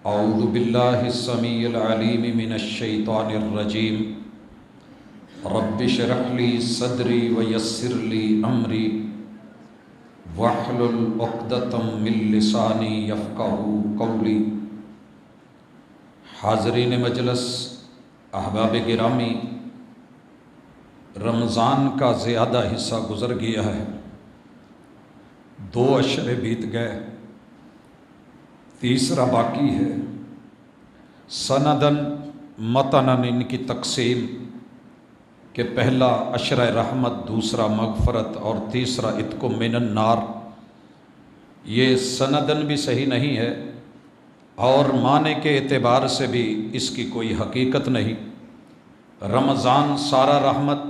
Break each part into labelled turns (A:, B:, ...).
A: اعوذ باللہ السمیع العلیم من الشیطان الرجیم رب اشرح لی صدری ویسر لی امری واحلل عقدۃ من لسانی یفقہوا قولی۔ حاضرین مجلس، احباب گرامی، رمضان کا زیادہ حصہ گزر گیا ہے، 2 اشرے بیت گئے، تیسرا باقی ہے۔ سندن متنن ان کی تقسیم کہ پہلا عشرہ رحمت، دوسرا مغفرت اور تیسرا عتق من النار، یہ سندن بھی صحیح نہیں ہے اور معنی کے اعتبار سے بھی اس کی کوئی حقیقت نہیں۔ رمضان سارا رحمت،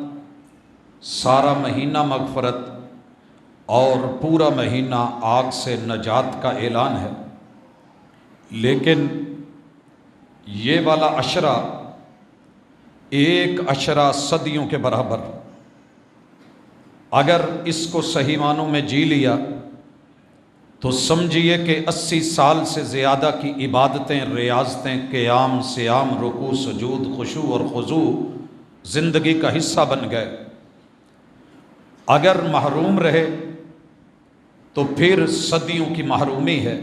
A: سارا مہینہ مغفرت اور پورا مہینہ آگ سے نجات کا اعلان ہے، لیکن یہ والا عشرہ ایک عشرہ صدیوں کے برابر، اگر اس کو صحیح معنوں میں جی لیا تو سمجھیے کہ 80 سال سے زیادہ کی عبادتیں، ریاضتیں، قیام، صیام، رکوع، سجود، خشوع اور خضوع زندگی کا حصہ بن گئے۔ اگر محروم رہے تو پھر صدیوں کی محرومی ہے۔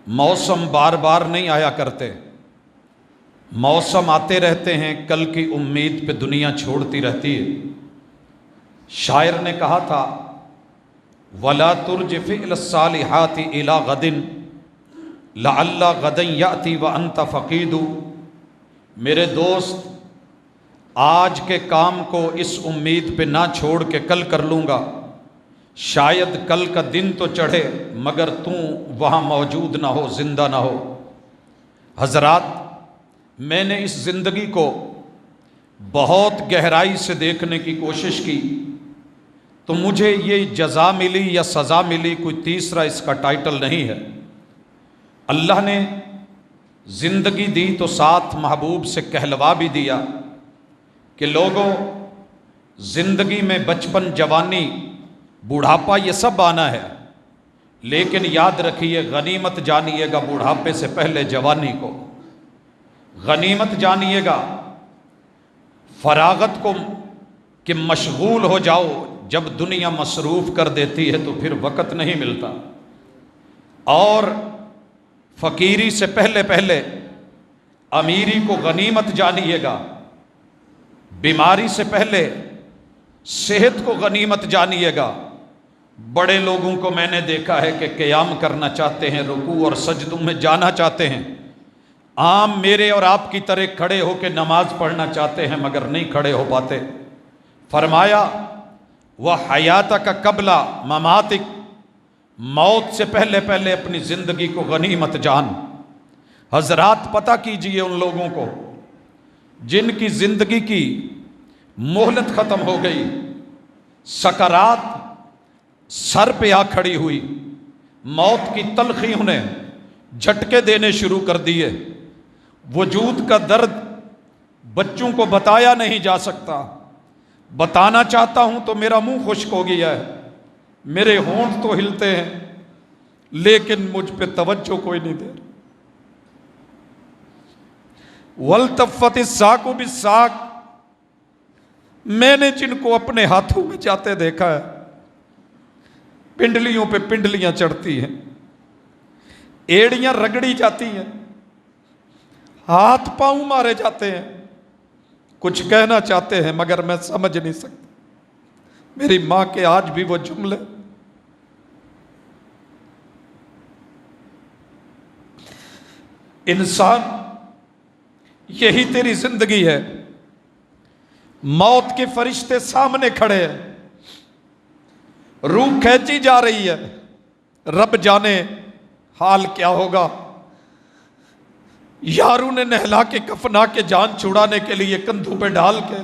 A: موسم بار بار نہیں آیا کرتے، موسم آتے رہتے ہیں، کل کی امید پہ دنیا چھوڑتی رہتی ہے۔ شاعر نے کہا تھا وَلَا تُرْجِ فِعْلَ الصَّالِحَاتِ إِلَىٰ غَدٍ لَعَلَّ غَدًا يَأْتِي وَأَنْتَ فَقِيدُ۔ میرے دوست، آج کے کام کو اس امید پہ نہ چھوڑ کے کل کر لوں گا، شاید کل کا دن تو چڑھے مگر تم وہاں موجود نہ ہو، زندہ نہ ہو۔ حضرات، میں نے اس زندگی کو بہت گہرائی سے دیکھنے کی کوشش کی تو مجھے یہ جزا ملی یا سزا ملی، کوئی تیسرا اس کا ٹائٹل نہیں ہے۔ اللہ نے زندگی دی تو ساتھ محبوب سے کہلوا بھی دیا کہ لوگوں، زندگی میں بچپن، جوانی، بوڑھاپا یہ سب آنا ہے، لیکن یاد رکھیے، غنیمت جانیے گا بوڑھاپے سے پہلے جوانی کو، غنیمت جانیے گا فراغت کو کہ مشغول ہو جاؤ، جب دنیا مصروف کر دیتی ہے تو پھر وقت نہیں ملتا۔ اور فقیری سے پہلے پہلے امیری کو غنیمت جانیے گا، بیماری سے پہلے صحت کو غنیمت جانیے گا۔ بڑے لوگوں کو میں نے دیکھا ہے کہ قیام کرنا چاہتے ہیں، رکوع اور سجدوں میں جانا چاہتے ہیں، عام میرے اور آپ کی طرح کھڑے ہو کے نماز پڑھنا چاہتے ہیں مگر نہیں کھڑے ہو پاتے۔ فرمایا وَحَيَاتَكَ قَبْلَ مَمَاتِكَ، موت سے پہلے پہلے اپنی زندگی کو غنیمت جان۔ حضرات، پتہ کیجئے ان لوگوں کو جن کی زندگی کی مہلت ختم ہو گئی، سکرات سر پہ آ کھڑی ہوئی، موت کی تلخی انہیں جھٹکے دینے شروع کر دیے، وجود کا درد بچوں کو بتایا نہیں جا سکتا، بتانا چاہتا ہوں تو میرا منہ خشک ہو گیا ہے، میرے ہونٹ تو ہلتے ہیں لیکن مجھ پہ توجہ کوئی نہیں دے رہا۔ وَالْتَفَّتِ السَّاقُ بِالسَّاقِ، میں نے جن کو اپنے ہاتھوں میں جاتے دیکھا ہے، پنڈلیوں پہ پنڈلیاں چڑھتی ہیں، ایڑیاں رگڑی جاتی ہیں، ہاتھ پاؤں مارے جاتے ہیں، کچھ کہنا چاہتے ہیں مگر میں سمجھ نہیں سکتا۔ میری ماں کے آج بھی وہ جملے، انسان یہی تیری زندگی ہے، موت کے فرشتے سامنے کھڑے ہیں، روح کھینچی جا رہی ہے، رب جانے حال کیا ہوگا۔ یاروں نے نہلا کے کفنا کے جان چھڑانے کے لیے کندھوں پہ ڈال کے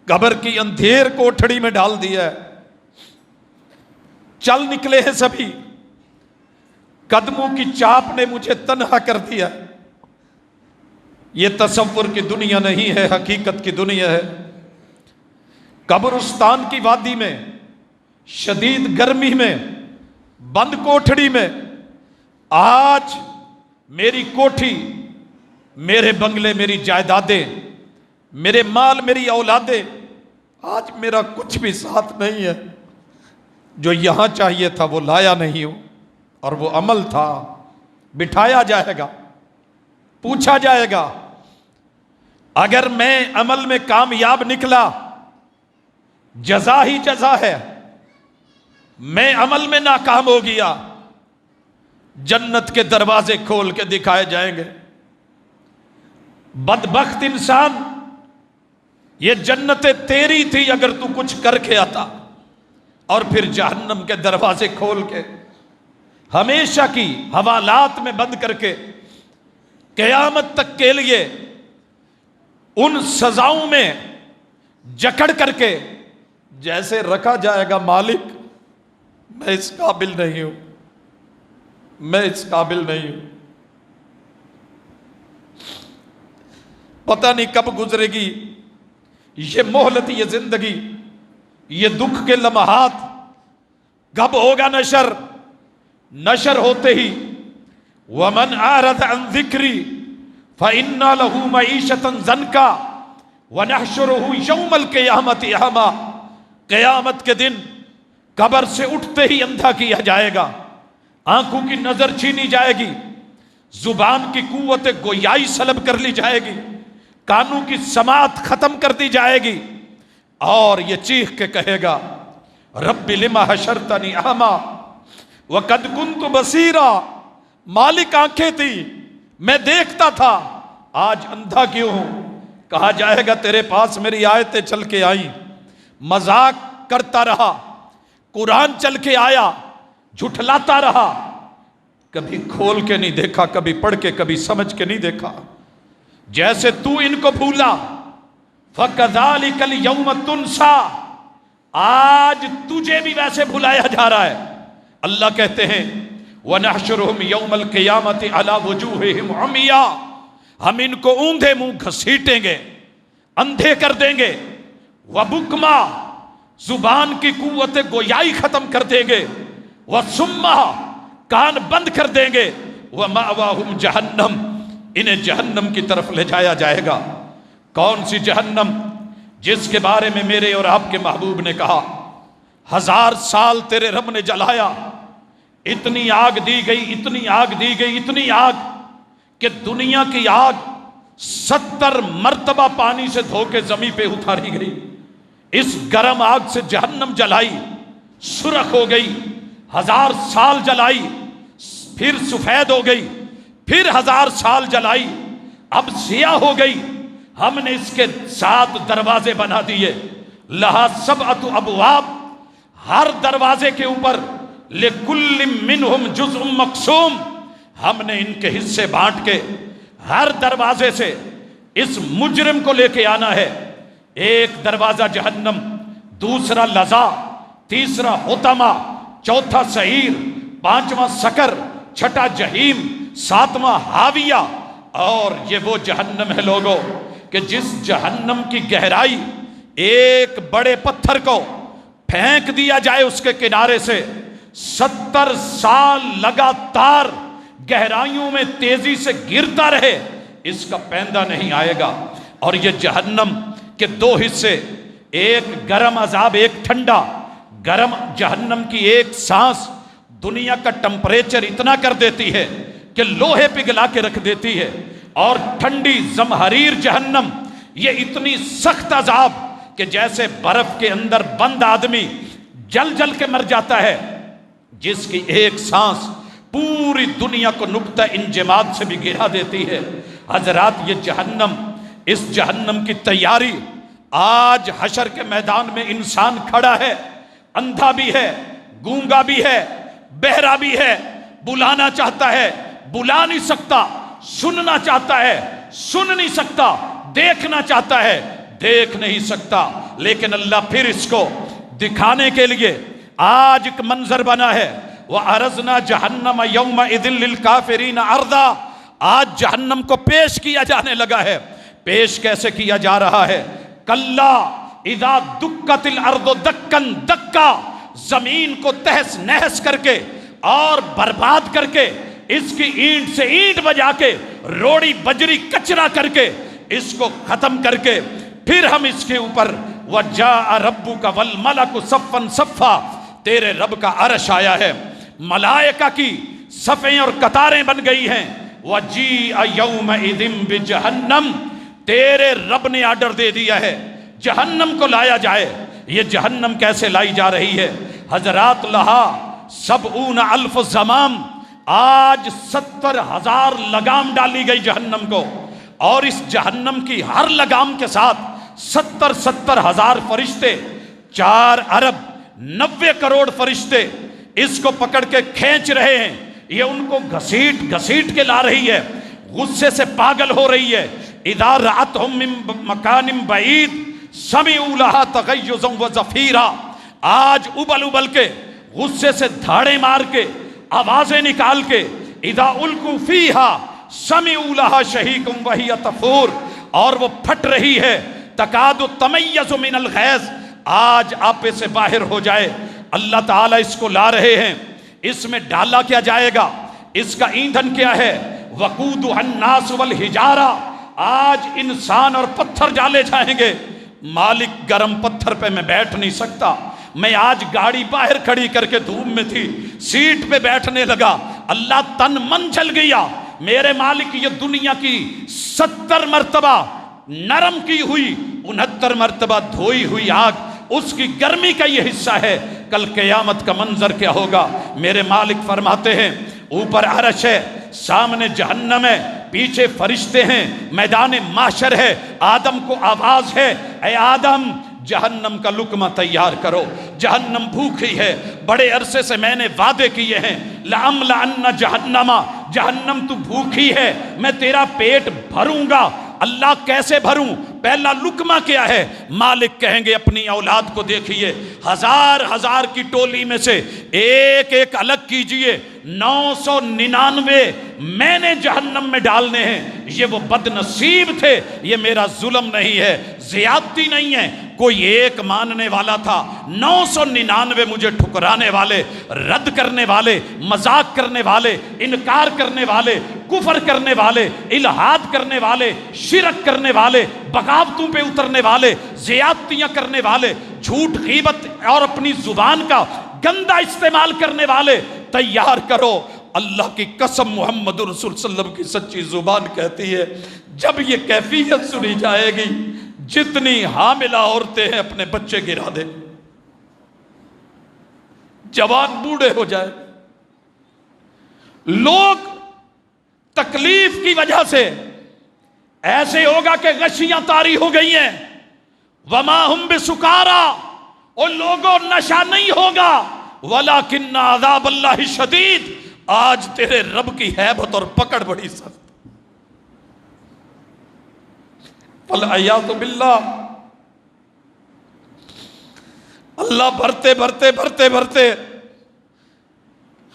A: قبر کی اندھیر کوٹھڑی میں ڈال دیا ہے، چل نکلے ہیں سبھی، قدموں کی چاپ نے مجھے تنہا کر دیا۔ یہ تصور کی دنیا نہیں ہے، حقیقت کی دنیا ہے۔ قبرستان کی وادی میں، شدید گرمی میں، بند کوٹھڑی میں، آج میری کوٹھی، میرے بنگلے، میری جائیدادیں، میرے مال، میری اولادیں، آج میرا کچھ بھی ساتھ نہیں ہے۔ جو یہاں چاہیے تھا وہ لایا نہیں ہوں، اور وہ عمل تھا، بٹھایا جائے گا، پوچھا جائے گا۔ اگر میں عمل میں کامیاب نکلا، جزا ہی جزا ہے۔ میں عمل میں ناکام ہو گیا، جنت کے دروازے کھول کے دکھائے جائیں گے۔ بدبخت انسان، یہ جنت تیری تھی اگر تو کچھ کر کے آتا، اور پھر جہنم کے دروازے کھول کے ہمیشہ کی حوالات میں بند کر کے قیامت تک کے لیے ان سزاؤں میں جکڑ کر کے جیسے رکھا جائے گا، مالک میں اس قابل نہیں ہوں، میں اس قابل نہیں ہوں۔ پتہ نہیں کب گزرے گی یہ مہلت، یہ زندگی، یہ دکھ کے لمحات، کب ہوگا نشر؟ نشر ہوتے ہی وَمَنْ أَعْرَضَ عَنْ ذِكْرِي فَإِنَّ لَهُ مَعِيشَةً ضَنْكًا وَنَحْشُرُهُ يَوْمَ الْقِيَامَةِ أَعْمَىٰ۔ قیامت کے دن قبر سے اٹھتے ہی اندھا کیا جائے گا، آنکھوں کی نظر چھینی جائے گی، زبان کی قوت گویائی سلب کر لی جائے گی، کانوں کی سماعت ختم کر دی جائے گی، اور یہ چیخ کے کہے گا رب لما حشرتنی اعمیٰ وقد کنت بصیرا۔ مالک آنکھیں تھی، میں دیکھتا تھا، آج اندھا کیوں ہوں؟ کہا جائے گا تیرے پاس میری آیتیں چل کے آئیں، مذاق کرتا رہا، قرآن چل کے آیا، جھٹلاتا رہا، کبھی کھول کے نہیں دیکھا، کبھی پڑھ کے، کبھی سمجھ کے نہیں دیکھا۔ جیسے تو ان کو بھولا، فَكَذَلِكَ الْيَوْمَ تُنْسَىٰ، آج تجھے بھی ویسے بھلایا جا رہا ہے۔ اللہ کہتے ہیں وَنَحْشُرُهُمْ يَوْمَ الْقِيَامَةِ عَلَىٰ وُجُوهِهِمْ عُمْيًا، ہم ان کو اوندھے منہ گھسیٹیں گے، اندھے کر دیں گے، وَبُكْمًا، زبان کی قوت گویائی ختم کر دیں گے، وَصُمًّا، کان بند کر دیں گے، وَمَأْوَاهُمْ جَهَنَّمْ، انہیں جہنم کی طرف لے جایا جائے گا۔ کون سی جہنم؟ جس کے بارے میں میرے اور آپ کے محبوب نے کہا 1000 سال تیرے رب نے جلایا، اتنی آگ دی گئی، اتنی آگ دی گئی، اتنی آگ کہ دنیا کی آگ 70 مرتبہ پانی سے دھو کے زمین پہ اتاری گئی۔ اس گرم آگ سے جہنم جلائی، سرخ ہو گئی، 1000 سال جلائی، پھر سفید ہو گئی، پھر 1000 سال جلائی، اب سیاہ ہو گئی۔ ہم نے اس کے 7 دروازے بنا دیے، لہا 7 ابواب، ہر دروازے کے اوپر لکل منہم جزء مقسوم، ہم نے ان کے حصے بانٹ کے ہر دروازے سے اس مجرم کو لے کے آنا ہے۔ ایک دروازہ جہنم، دوسرا لظا، تیسرا حطمہ، چوتھا سعیر، پانچواں سقر، چھٹا جہیم، ساتواں حاویہ۔ اور یہ وہ جہنم ہے لوگوں کہ جس جہنم کی گہرائی ایک بڑے پتھر کو پھینک دیا جائے اس کے کنارے سے 70 سال لگاتار گہرائیوں میں تیزی سے گرتا رہے، اس کا پیندہ نہیں آئے گا۔ اور یہ جہنم کے 2 حصے، ایک گرم عذاب، ایک ٹھنڈا۔ گرم جہنم کی ایک سانس دنیا کا ٹمپریچر اتنا کر دیتی ہے کہ لوہے پگھلا کے رکھ دیتی ہے، اور ٹھنڈی زمہریر جہنم، یہ اتنی سخت عذاب کہ جیسے برف کے اندر بند آدمی جل جل کے مر جاتا ہے، جس کی ایک سانس پوری دنیا کو نقطہ انجماد سے بھی گرا دیتی ہے۔ حضرات، یہ جہنم، اس جہنم کی تیاری، آج حشر کے میدان میں انسان کھڑا ہے، اندھا بھی ہے، گونگا بھی ہے، بہرا بھی ہے، بلانا چاہتا ہے بلا نہیں سکتا، سننا چاہتا ہے سن نہیں سکتا، دیکھنا چاہتا ہے دیکھ نہیں سکتا۔ لیکن اللہ پھر اس کو دکھانے کے لیے آج ایک منظر بنا ہے، وَعَرَضْنَا جَهَنَّمَ يَوْمَئِذٍ لِلْكَافِرِينَ عَرْضًا۔ آج جہنم کو پیش کیا جانے لگا ہے۔ پیش کیسے کیا جا رہا ہے؟ کَلَّا اِذَا دُکَّتِ الْأَرْضُ دَکًّا دَکًّا، زمین کو تہس نہس کر کے اور برباد کر کے اس کی اینٹ سے اینٹ بجا کے، روڑی بجری کچرا کر کے، اس کو ختم کر کے پھر ہم اس کے اوپر وَجَاءَ رَبُّكَ وَالْمَلَكُ صَفًّا صَفًّا، تیرے رب کا عرش آیا ہے، ملائکہ کی صفیں اور قطاریں بن گئی ہیں، وَجِيءَ يَوْمَئِذٍ بِجَهَنَّمَ، تیرے رب نے آرڈر دے دیا ہے جہنم کو لایا جائے۔ یہ جہنم کیسے لائی جا رہی ہے حضرات؟ لہا 70,000 زمام، آج 70,000 لگام ڈالی گئی جہنم کو، اور اس جہنم کی ہر لگام کے ساتھ 70,000 فرشتے، 4 ارب 90 کروڑ فرشتے اس کو پکڑ کے کھینچ رہے ہیں۔ یہ ان کو گھسیٹ گھسیٹ کے لا رہی ہے، غصے سے پاگل ہو رہی ہے۔ اذا رأتهم من مکان بعید سمعوا لها تغیظا وزفیرا، آج ابل ابل کے، غصے سے دھاڑے مار کے، آوازیں نکال کے، اذا القوا فیہا سمعوا لها شہیقا وہی تفور، اور وہ پھٹ رہی ہے، تکاد تمیز من الغیظ، آج آپے سے باہر ہو جائے۔ اللہ تعالیٰ اس کو لا رہے ہیں، اس میں ڈالا کیا جائے گا، اس کا ایندھن کیا ہے؟ وقودها الناس والحجارہ، آج انسان اور پتھر ڈالے جائیں گے۔ مالک گرم پتھر پہ میں بیٹھ نہیں سکتا، میں آج گاڑی باہر کھڑی کر کے دھوپ میں تھی، سیٹ پہ بیٹھنے لگا، اللہ تن من جل گیا۔ میرے مالک یہ دنیا کی 70 مرتبہ نرم کی ہوئی، 69 مرتبہ دھوئی ہوئی آگ، اس کی گرمی کا یہ حصہ ہے، کل قیامت کا منظر کیا ہوگا؟ میرے مالک فرماتے ہیں اوپر عرش ہے، سامنے جہنم ہے، پیچھے فرشتے ہیں، میدان محشر ہے، آدم کو آواز ہے، اے آدم جہنم کا لقمہ تیار کرو، جہنم بھوکی ہے، بڑے عرصے سے میں نے وعدے کیے ہیں، لَأَمْلَأَنَّ جَهَنَّمَ، جہنم تو بھوکی ہے، میں تیرا پیٹ بھروں گا۔ اللہ کیسے بھروں؟ پہلا لقمہ کیا ہے؟ مالک کہیں گے اپنی اولاد کو دیکھیے، 1000 کی ٹولی میں سے ایک ایک الگ کیجئے، 999 میں نے جہنم میں ڈالنے ہیں۔ یہ وہ بد نصیب تھے، یہ میرا ظلم نہیں ہے، زیادتی نہیں ہے، کوئی ایک ماننے والا تھا، 999 مجھے ٹھکرانے والے، رد کرنے والے، مذاق کرنے والے، انکار کرنے والے، کفر کرنے والے، الہاد کرنے والے، شرک کرنے والے، بغاوتوں پہ اترنے والے، زیادتیاں کرنے والے، جھوٹ غیبت اور اپنی زبان کا گندا استعمال کرنے والے تیار کرو۔ اللہ کی قسم محمد رسول صلی اللہ علیہ وسلم کی سچی زبان کہتی ہے جب یہ کیفیت سنی جائے گی، جتنی حاملہ عورتیں ہیں اپنے بچے گرا دیں، جوان بوڑھے ہو جائے، لوگ تکلیف کی وجہ سے ایسے ہوگا کہ غشیاں طاری ہو گئی ہیں، وما ہم بسکارا، ان لوگوں نشہ نہیں ہوگا، ولیکن عذاب اللہ شدید، آج تیرے رب کی ہیبت اور پکڑ بڑی سخت۔ فالعیاذ باللہ، اللہ بھرتے بھرتے بھرتے بھرتے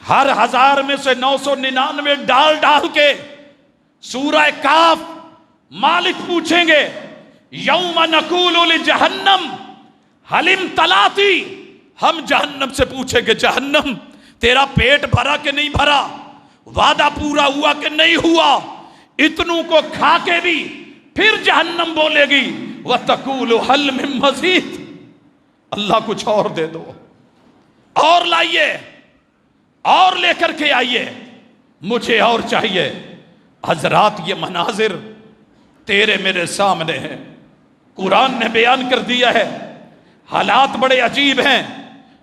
A: ہر 1000 میں سے 999 ڈال ڈال کے سورہ کاف، مالک پوچھیں گے یوم نقول لجہنم حل امتلاتی، ہم جہنم سے پوچھیں گے جہنم تیرا پیٹ بھرا کہ نہیں بھرا، وعدہ پورا ہوا کہ نہیں ہوا، اتنوں کو کھا کے بھی پھر جہنم بولے گی وَتَقُولُ حَلْ مِن مَزِيدٍ، اللہ کچھ اور دے دو، اور لائیے، اور لے کر کے آئیے، مجھے اور چاہیے۔ حضرات یہ مناظر تیرے میرے سامنے ہیں، قرآن نے بیان کر دیا ہے، حالات بڑے عجیب ہیں۔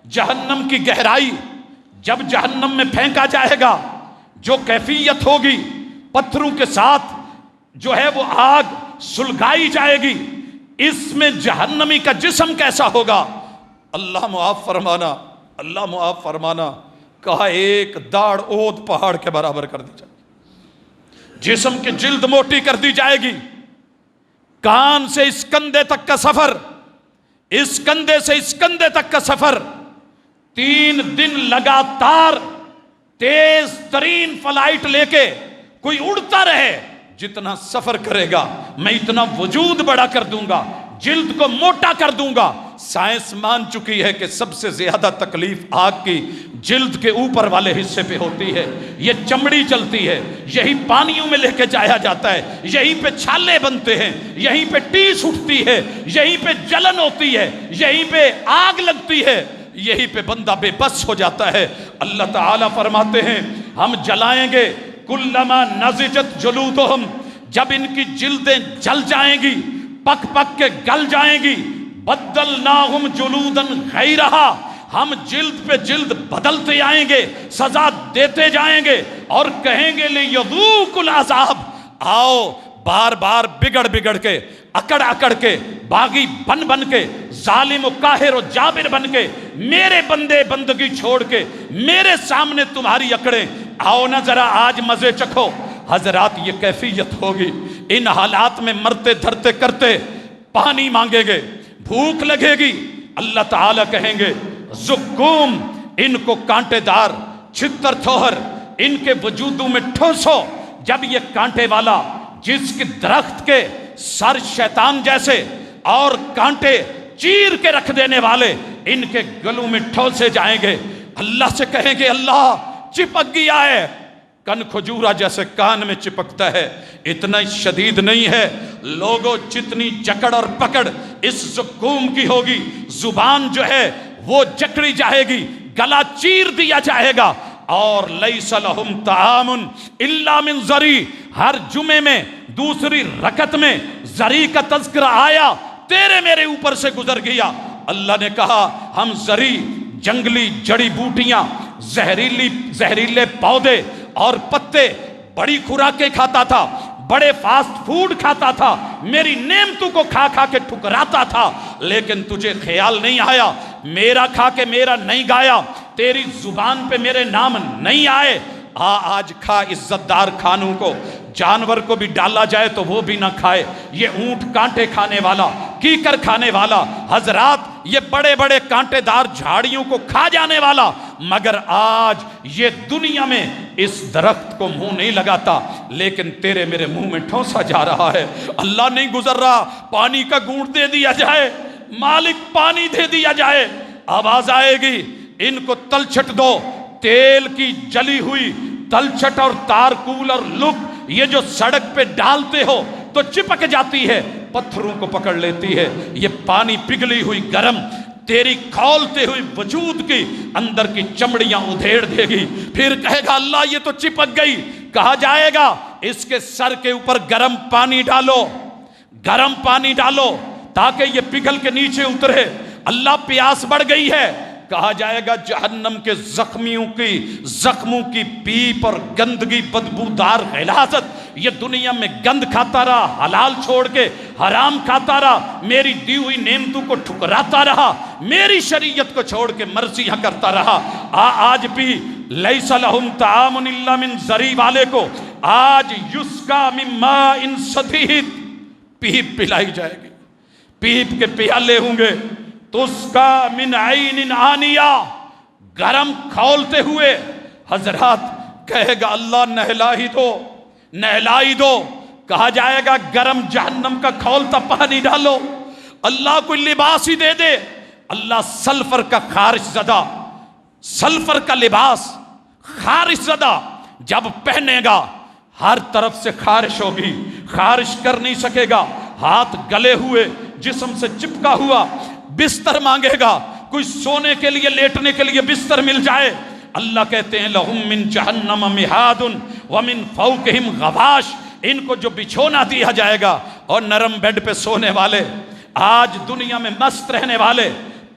A: جہنم کی گہرائی، جب جہنم میں پھینکا جائے گا، جو کیفیت ہوگی، پتھروں کے ساتھ جو ہے وہ آگ سلگائی جائے گی، اس میں جہنمی کا جسم کیسا ہوگا؟ اللہ معاف فرمانا، اللہ معاف فرمانا، کہا ایک داڑ اود پہاڑ کے برابر کر دی جائے گی، جسم کی جلد موٹی کر دی جائے گی، کان سے اس کندھے تک کا سفر، اس کندھے سے اس کندھے تک کا سفر 3 دن لگاتار تیز ترین فلائٹ لے کے کوئی اڑتا رہے، جتنا سفر کرے گا میں اتنا وجود بڑا کر دوں گا، جلد کو موٹا کر دوں گا، سائنس مان چکی ہے کہ سب سے زیادہ تکلیف آگ کی جلد کے اوپر والے حصے پہ ہوتی ہے. یہ چمڑی چلتی ہے، یہی پانیوں میں لے کے جایا جاتا ہے، یہیں پہ چھالے بنتے ہیں، یہیں پہ ٹیس اٹھتی ہے، یہیں پہ جلن ہوتی ہے، یہیں پہ آگ لگتی ہے، یہی پہ بندہ بے بس ہو جاتا ہے. اللہ تعالیٰ فرماتے ہیں ہم جلائیں گے. کلما نضجت جلودہم، جب ان کی جلدیں جل جائیں گی، پک پک کے گل جائیں گی، بدلناہم جلودا غیرہا، ہم جلد پہ جلد بدلتے آئیں گے، سزا دیتے جائیں گے، اور کہیں گے لیذوقوا العذاب، آؤ بار بار بگڑ بگڑ کے، اکڑ اکڑ کے، باغی بن بن کے، ظالم و قاہر و جابر بن کے، میرے بندے بندگی چھوڑ کے میرے سامنے تمہاری اکڑیں، آؤ نہ ذرا آج مزے چکھو. حضرات یہ کیفیت ہوگی. ان حالات میں مرتے دھرتے کرتے پانی مانگیں گے، بھوک لگے گی، اللہ تعالیٰ کہیں گے زقوم، ان کو کانٹے دار چھتر تھوہر ان کے وجودوں میں ٹھوسو. جب یہ کانٹے والا جس کے درخت کے سر شیطان جیسے اور کانٹے چیر کے رکھ دینے والے ان کے گلوں میں ٹھوسے جائیں گے، اللہ سے کہیں گے اللہ چپک گیا ہے. کن کھجورا جیسے کان میں چپکتا ہے، اتنا شدید نہیں ہے. لوگوں جتنی جکڑ اور پکڑ اس زقوم کی ہوگی، زبان جو ہے وہ جکڑی جائے گی، گلا چیر دیا جائے گا. اور لیس لہم طعام الا من ضری، ہر جمعے میں دوسری رکعت میں ضری کا تذکرہ آیا، تیرے میرے اوپر سے گزر گیا. اللہ نے کہا ہم ضری، جنگلی جڑی بوٹیاں، زہریلے پودے اور پتے، بڑی خوراکیں کھاتا تھا، بڑے فاسٹ فوڈ کھاتا تھا، میری نعمتوں کو کھا کھا کے ٹھکراتا تھا، لیکن تجھے خیال نہیں آیا، میرا کھا کے میرا نہیں گایا، تیری زبان پہ میرے نام نہیں آئے. آج کھا عزت دار کھانوں کو، جانور کو بھی ڈالا جائے تو وہ بھی نہ کھائے. یہ اونٹ کانٹے کھانے والا، کیکر کھانے والا، حضرات یہ بڑے بڑے کانٹے دار جھاڑیوں کو کھا جانے والا، مگر آج یہ دنیا میں اس درخت کو منہ نہیں لگاتا، لیکن تیرے میرے منہ میں ٹھونسا جا رہا ہے. اللہ نہیں گزر رہا، پانی کا گھونٹ دے دیا جائے، مالک پانی دے دیا جائے. آواز آئے گی ان کو تلچھٹ دو، تیل کی جلی ہوئی تلچھٹ اور تارکول اور لک یہ جو سڑک پہ ڈالتے ہو تو چپک جاتی ہے، پتھروں کو پکڑ لیتی ہے. یہ پانی پگھلی ہوئی گرم تیری کھولتے ہوئی وجود کی اندر کی چمڑیاں ادھیڑ دے گی. پھر کہے گا اللہ یہ تو چپک گئی. کہا جائے گا اس کے سر کے اوپر گرم پانی ڈالو، گرم پانی ڈالو تاکہ یہ پگھل کے نیچے اترے. اللہ پیاس بڑھ گئی ہے. کہا جائے گا جہنم کے زخموں کی پیپ اور گندگی بدبودار غلاظت، یہ دنیا میں گند کھاتا رہا، حلال چھوڑ کے حرام کھاتا رہا، میری دی ہوئی نعمتوں کو ٹھکراتا رہا، میری شریعت کو چھوڑ کے مرضیاں کرتا رہا. آج بھی لیس لہم طعام الا من ضری والے کو آج یسقا من ماء صدید پیپ پلائی جائے گی، پیپ کے پیالے ہوں گے. تسقا من عین آنیہ، گرم کھولتے ہوئے. حضرات کہے گا اللہ نہلا ہی دو، نہلا ہی دو. کہا جائے گا گرم جہنم کا کھولتا پانی ڈالو، اللہ کوئی لباس ہی دے دے. اللہ سلفر کا خارش زدہ، سلفر کا لباس خارش زدہ جب پہنے گا ہر طرف سے خارش ہوگی، خارش کر نہیں سکے گا. ہاتھ گلے ہوئے، جسم سے چپکا ہوا، بستر مانگے گا، کوئی سونے کے لیے لیٹنے کے لیے بستر مل جائے. اللہ کہتے ہیں لہم من جہنم مہاد ومن فوقہم غواش، ان کو جو بچھونا دیا جائے گا اور نرم بیڈ پہ سونے والے، آج دنیا میں مست رہنے والے،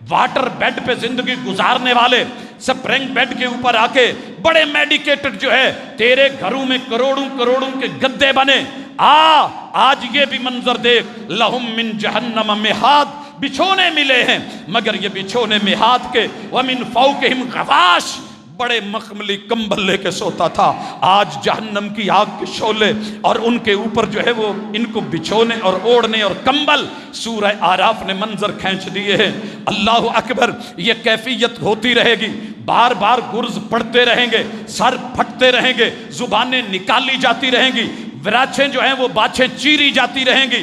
A: واٹر بیڈ پہ زندگی گزارنے والے، سپرنگ بیڈ کے اوپر آ کے بڑے میڈیکیٹڈ جو ہے تیرے گھروں میں کروڑوں کروڑوں کے گدے بنے. آج یہ بھی منظر دیکھ، لہم من جہنم مہاد، بچھونے ملے ہیں، مگر یہ بچھونے مہاد کے، ومن فوقہم غواش، بڑے مخملی کمبل لے کے سوتا تھا. آج جہنم کی آگ کے شعلے اور ان کے اوپر جو ہے وہ ان کو بچھونے اور اوڑھنے اور کمبل. سورہ آراف نے منظر کھینچ دیے ہیں. اللہ اکبر. یہ کیفیت ہوتی رہے گی، بار بار گرز پڑتے رہیں گے، سر پھٹتے رہیں گے، زبانیں نکالی جاتی رہیں گی، وراچیں جو ہیں وہ باچھیں چیری جاتی رہیں گی،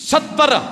A: 70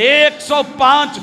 A: 105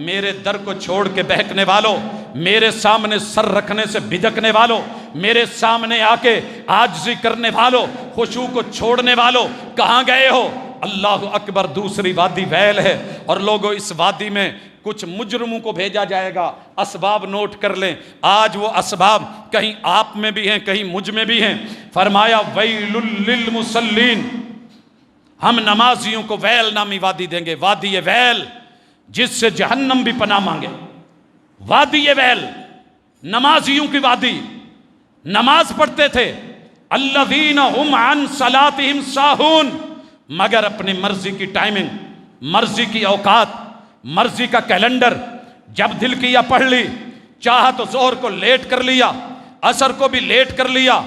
A: میرے در کو چھوڑ کے بہکنے والوں، میرے سامنے سر رکھنے سے بھدکنے والوں، میرے سامنے آ کے عاجزی کرنے والوں، خشوع کو چھوڑنے والوں، کہاں گئے ہو؟ اللہ اکبر۔ دوسری وادی ویل ہے، اور لوگوں اس وادی میں کچھ مجرموں کو بھیجا جائے گا۔ اسباب نوٹ کر لیں، آج وہ اسباب کہیں آپ میں بھی ہیں، کہیں مجھ میں بھی ہیں۔ فرمایا ویل للمصلین، ہم نمازیوں کو ویل نامی وادی دیں گے، وادی ویل جس سے جہنم بھی پناہ مانگے۔ وادی ویل، نمازیوں کی وادی، نماز پڑھتے تھے، الذین هم عن صلاتهم ساہون، مگر اپنی مرضی کی ٹائمنگ، مرضی کی اوقات، مرضی کا کیلنڈر، جب دل کیا پڑھ لی، چاہا تو ظہر کو لیٹ کر لیا، عصر کو بھی لیٹ کر لیا،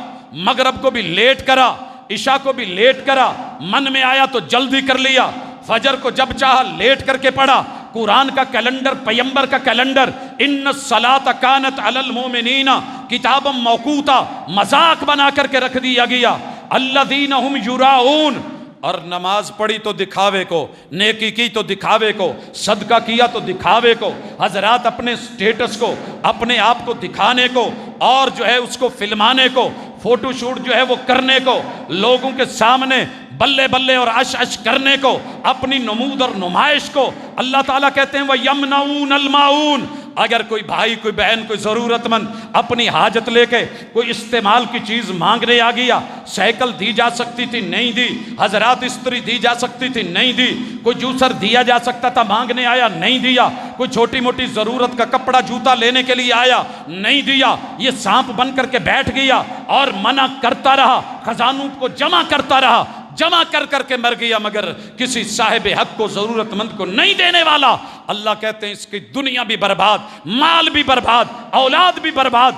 A: مغرب کو بھی لیٹ کرا، عشاء کو بھی لیٹ کرا، من میں آیا تو جلدی کر لیا، فجر کو جب چاہا لیٹ کر کے پڑھا۔ قرآن کا کیلنڈر، پیمبر کا کیلنڈر، ان الصلاۃ کانت علی المؤمنین کتابا موقوتا، مذاق بنا کر کے رکھ دیا گیا۔ الذین هم یراؤون، اور نماز پڑھی تو دکھاوے کو، نیکی کی تو دکھاوے کو، صدقہ کیا تو دکھاوے کو، حضرات اپنے سٹیٹس کو، اپنے آپ کو دکھانے کو، اور جو ہے اس کو فلمانے کو، فوٹو شوٹ جو ہے وہ کرنے کو، لوگوں کے سامنے بلے بلے اور اش اش کرنے کو، اپنی نمود اور نمائش کو۔ اللہ تعالیٰ کہتے ہیں وَيَمْنَعُونَ الْمَاعُونَ، اگر کوئی بھائی، کوئی بہن، کوئی ضرورت مند اپنی حاجت لے کے کوئی استعمال کی چیز مانگنے آ گیا، سائیکل دی جا سکتی تھی نہیں دی، حضرات استری دی جا سکتی تھی نہیں دی، کوئی جوسر دیا جا سکتا تھا مانگنے آیا نہیں دیا، کوئی چھوٹی موٹی ضرورت کا کپڑا جوتا لینے کے لیے آیا نہیں دیا، یہ سانپ بن کر کے بیٹھ گیا اور منع کرتا رہا، خزانوں کو جمع کرتا رہا، جمع کر کر کے مر گیا، مگر کسی صاحب حق کو، ضرورت مند کو نہیں دینے والا۔ اللہ کہتے ہیں اس کی دنیا بھی برباد، مال بھی برباد، اولاد بھی برباد،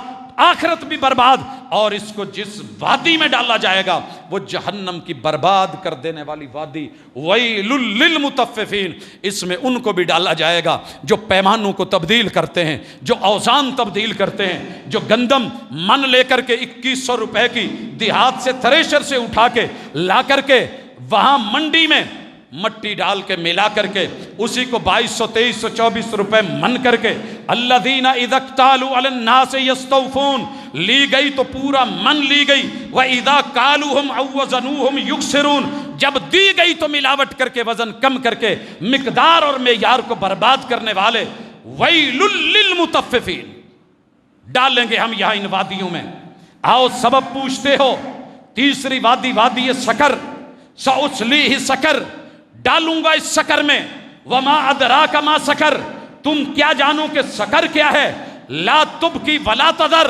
A: آخرت بھی برباد، اور اس کو جس وادی میں ڈالا جائے گا وہ جہنم کی برباد کر دینے والی وادی، ویل للمطففین، اس میں ان کو بھی ڈالا جائے گا جو پیمانوں کو تبدیل کرتے ہیں، جو اوزان تبدیل کرتے ہیں، جو گندم من لے کر کے 2100 روپے کی دیہات سے تھریشر سے اٹھا کے لا کر کے وہاں منڈی میں مٹی ڈال کے ملا کر کے اسی کو 2200 2300 2400 روپے من کر کے، الذین اذا اکتالوا علی الناس یستوفون، لی گئی تو پورا من لی گئی، واذا کالوہم او وزنوہم یکسرون، جب دی گئی تو ملاوٹ کر کے وزن کم کر کے مقدار اور معیار کو برباد کرنے والے، ویل للمطففین، ڈالیں گے ہم یہاں ان وادیوں میں۔ آؤ سبب پوچھتے ہو، تیسری وادی، وادی سکر، سأصلیہ سکر، ڈالوں گا اس سکر میں، وما ادراک ما سکر، تم کیا جانو کہ سکر کیا ہے، لا تبکی ولا تذر،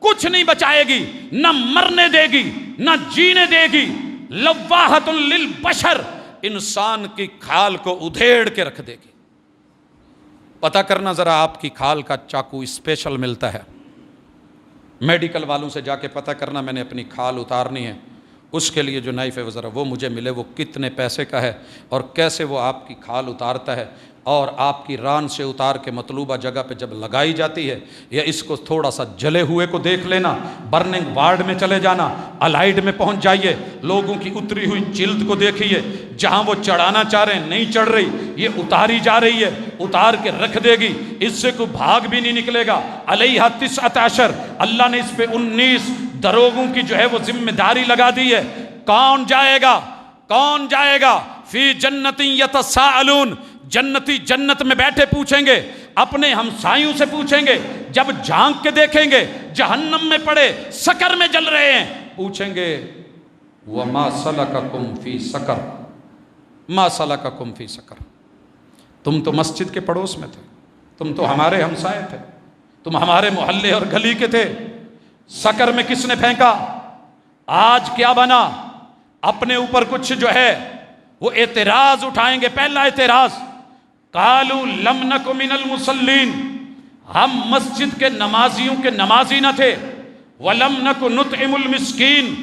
A: کچھ نہیں بچائے گی، نہ مرنے دے گی نہ جینے دے گی، لواحۃ للبشر، انسان کی کھال کو ادھیڑ کے رکھ دے گی۔ پتہ کرنا ذرا، آپ کی کھال کا چاقو اسپیشل ملتا ہے، میڈیکل والوں سے جا کے پتہ کرنا، میں نے اپنی کھال اتارنی ہے، اس کے لیے جو نائف ہے ذرا وہ مجھے ملے، وہ کتنے پیسے کا ہے اور کیسے وہ آپ کی کھال اتارتا ہے، اور آپ کی ران سے اتار کے مطلوبہ جگہ پہ جب لگائی جاتی ہے، یا اس کو تھوڑا سا جلے ہوئے کو دیکھ لینا، برننگ وارڈ میں چلے جانا، الائیڈ میں پہنچ جائیے، لوگوں کی اتری ہوئی جلد کو دیکھیے، جہاں وہ چڑھانا چاہ رہے ہیں نہیں چڑھ رہی، یہ اتاری جا رہی ہے، اتار کے رکھ دے گی، اس سے کوئی بھاگ بھی نہیں نکلے گا۔ علیہ 19، اللہ نے اس پہ 19 دروغوں کی جو ہے وہ ذمہ داری لگا دی ہے۔ کون جائے گا؟ کون جائے گا؟ فی جنت یتساءلون، جنتی جنت میں بیٹھے پوچھیں گے، اپنے ہمسایوں سے پوچھیں گے، جب جھانک کے دیکھیں گے جہنم میں پڑے، سکر میں جل رہے ہیں، پوچھیں گے وما سلککم فی سکر، ما سلککم فی سکر، تم تو مسجد کے پڑوس میں تھے، تم تو ہمارے ہمسائے تھے، تم ہمارے محلے اور گلی کے تھے، سکر میں کس نے پھینکا؟ آج کیا بنا؟ اپنے اوپر کچھ جو ہے وہ اعتراض اٹھائیں گے۔ پہلا اعتراض، قالوا لم نک من المصلین، ہم مسجد کے نمازیوں کے نمازی نہ تھے، ولم نک نطعم المسکین،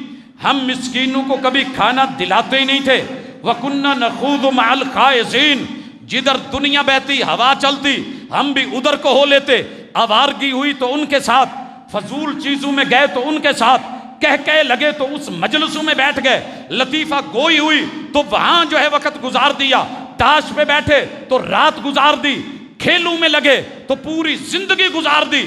A: ہم مسکینوں کو کبھی کھانا دلاتے ہی نہیں تھے، وکنا نخوض مع الخائضین، جدھر دنیا بہتی ہوا چلتی ہم بھی ادھر کو ہو لیتے، آوارگی ہوئی تو ان کے ساتھ، فضول چیزوں میں گئے تو ان کے ساتھ، کہہ لگے تو اس مجلسوں میں بیٹھ گئے، لطیفہ گوئی ہوئی تو وہاں جو ہے وقت گزار دیا، تاش پہ بیٹھے تو رات گزار دی، کھیلوں میں لگے تو پوری زندگی گزار دی.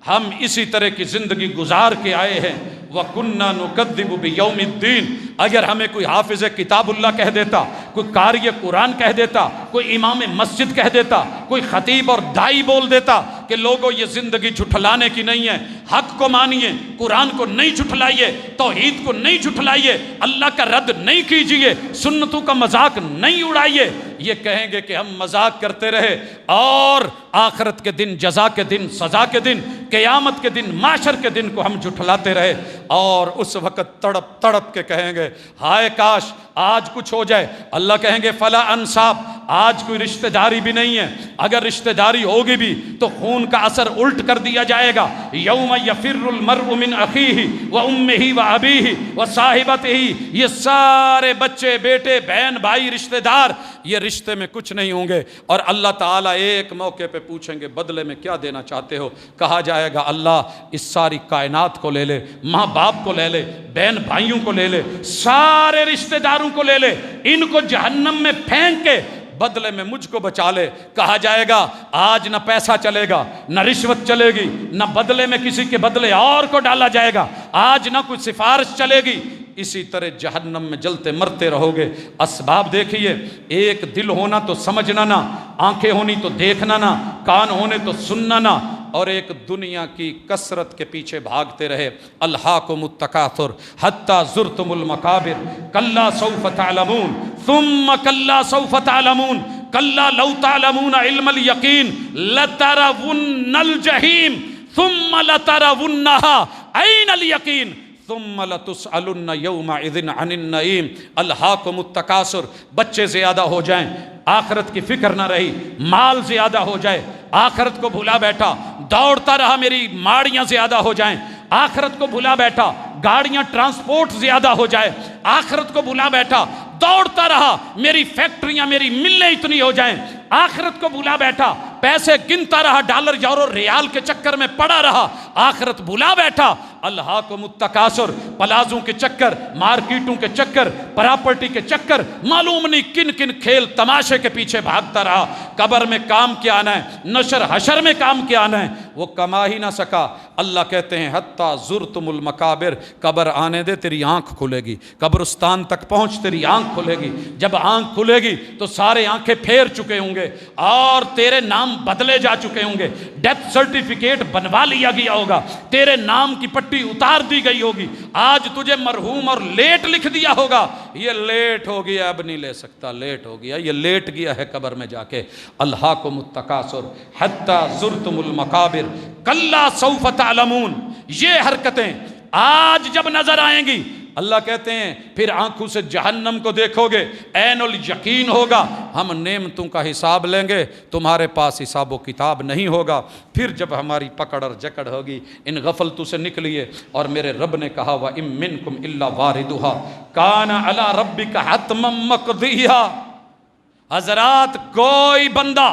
A: ہم اسی طرح کی زندگی گزار کے آئے ہیں. وَكُنَّا نُكَذِّبُ بِيَوْمِ الدِّينِ. اگر ہمیں کوئی حافظ کتاب اللہ کہہ دیتا، کوئی قاری قرآن کہہ دیتا، کوئی امام مسجد کہہ دیتا، کوئی خطیب اور دائی بول دیتا کہ لوگوں یہ زندگی جھٹلانے کی نہیں ہے، حق کو مانیے، قرآن کو نہیں جھٹلائیے، توحید کو نہیں جھٹلائیے، اللہ کا رد نہیں کیجئے، سنتوں کا مذاق نہیں اڑائیے، یہ کہیں گے کہ ہم مذاق کرتے رہے اور آخرت کے دن، جزا کے دن، سزا کے دن، قیامت کے دن، معاشر کے دن کو ہم جھٹلاتے رہے. اور اس وقت تڑپ تڑپ کے کہیں گے ہائے کاش آج کچھ ہو جائے. اللہ کہیں گے فلا انصاب، آج کوئی رشتہ داری بھی نہیں ہے، اگر رشتہ داری ہوگی بھی تو خون کا اثر الٹ کر دیا جائے گا. یوم یفر المرء من اخیہ و امہ و ابیہ و صاحبتہ، یہ سارے بچے، بیٹے، بہن، بھائی، رشتہ دار، یہ رشتے میں کچھ نہیں ہوں گے. اور اللہ تعالیٰ ایک موقع پہ پوچھیں گے بدلے میں کیا دینا چاہتے ہو؟ کہا جائے گا اللہ اس ساری کائنات کو لے لے، ماں باپ کو لے لے، بہن بھائیوں کو لے لے، سارے رشتہ داروں کو لے لے، ان کو جہنم میں پھینک کے بدلے میں مجھ کو بچا لے. کہا جائے گا آج نہ پیسہ چلے گا، نہ رشوت چلے گی، نہ بدلے میں کسی کے بدلے اور کو ڈالا جائے گا، آج نہ کوئی سفارش چلے گی. اسی طرح جہنم میں جلتے مرتے رہو گے. اسباب دیکھیے، ایک دل ہونا تو سمجھنا نہ، آنکھیں ہونی تو دیکھنا نہ، کان ہونے تو سننا نہ، اور ایک دنیا کی کثرت کے پیچھے بھاگتے رہے. الہاکم التکاثر حتی زرتم المقابر کلا سوف تعلمون ثم کلا سوف تعلمون کلا لو تعلمون علم الیقین لترون الجحیم ثم لترونها این الیقین ثم لتسألن یومئذ عن النعیم. الہاکم التکاثر، بچے زیادہ ہو جائیں، آخرت کی فکر نہ رہی، مال زیادہ ہو جائے، آخرت کو بھولا بیٹھا، دوڑتا رہا میری ماڑیاں زیادہ ہو جائیں، آخرت کو بھولا بیٹھا، گاڑیاں ٹرانسپورٹ زیادہ ہو جائے، آخرت کو بھولا بیٹھا، دوڑتا رہا میری فیکٹریاں، میری ملیں اتنی ہو جائیں، آخرت کو بھولا بیٹھا، پیسے گنتا رہا، ڈالر یورو ریال کے چکر میں پڑا رہا، آخرت بھولا بیٹھا. الہاکم التکاثر، پلازوں کے چکر، مارکیٹوں کے چکر، پراپرٹی کے چکر، معلوم نہیں کن کن کھیل تماشے کے پیچھے بھاگتا رہا. قبر میں کام کیا آنا ہے، نشر حشر میں کام کیا آنا ہے، وہ کما ہی نہ سکا. اللہ کہتے ہیں حتی زرتم المقابر، قبر آنے دے تیری آنکھ کھلے گی، قبرستان تک پہنچ تیری آنکھ کھلے گی. جب آنکھ کھلے گی تو سارے آنکھیں پھیر چکے ہوں گے اور تیرے نام بدلے جا چکے ہوں گے، ڈیتھ سرٹیفکیٹ بنوا لیا گیا ہوگا، تیرے نام کی پٹی اتار دی گئی ہوگی، آج تجھے مرحوم اور لیٹ لکھ دیا ہوگا. یہ لیٹ ہو گیا، اب نہیں لے سکتا، لیٹ ہو گیا، یہ لیٹ گیا ہے قبر میں جا کے. الہاکم التکاثر حتی زرتم المقابر کلا سوف تعلمون. یہ حرکتیں آج جب نظر آئیں گی، اللہ کہتے ہیں پھر آنکھوں سے جہنم کو دیکھو گے، عین الیقین ہوگا، ہم نعمتوں کا حساب لیں گے، تمہارے پاس حساب و کتاب نہیں ہوگا. پھر جب ہماری پکڑ اور جکڑ ہوگی، ان غفلتوں سے نکلیے. اور میرے رب نے کہا وَإِن مِّنكُمْ إِلَّا وَارِدُهَا كَانَ عَلَىٰ رَبِّكَ حَتْمًا مَّقْضِيًّا. حضرات، کوئی بندہ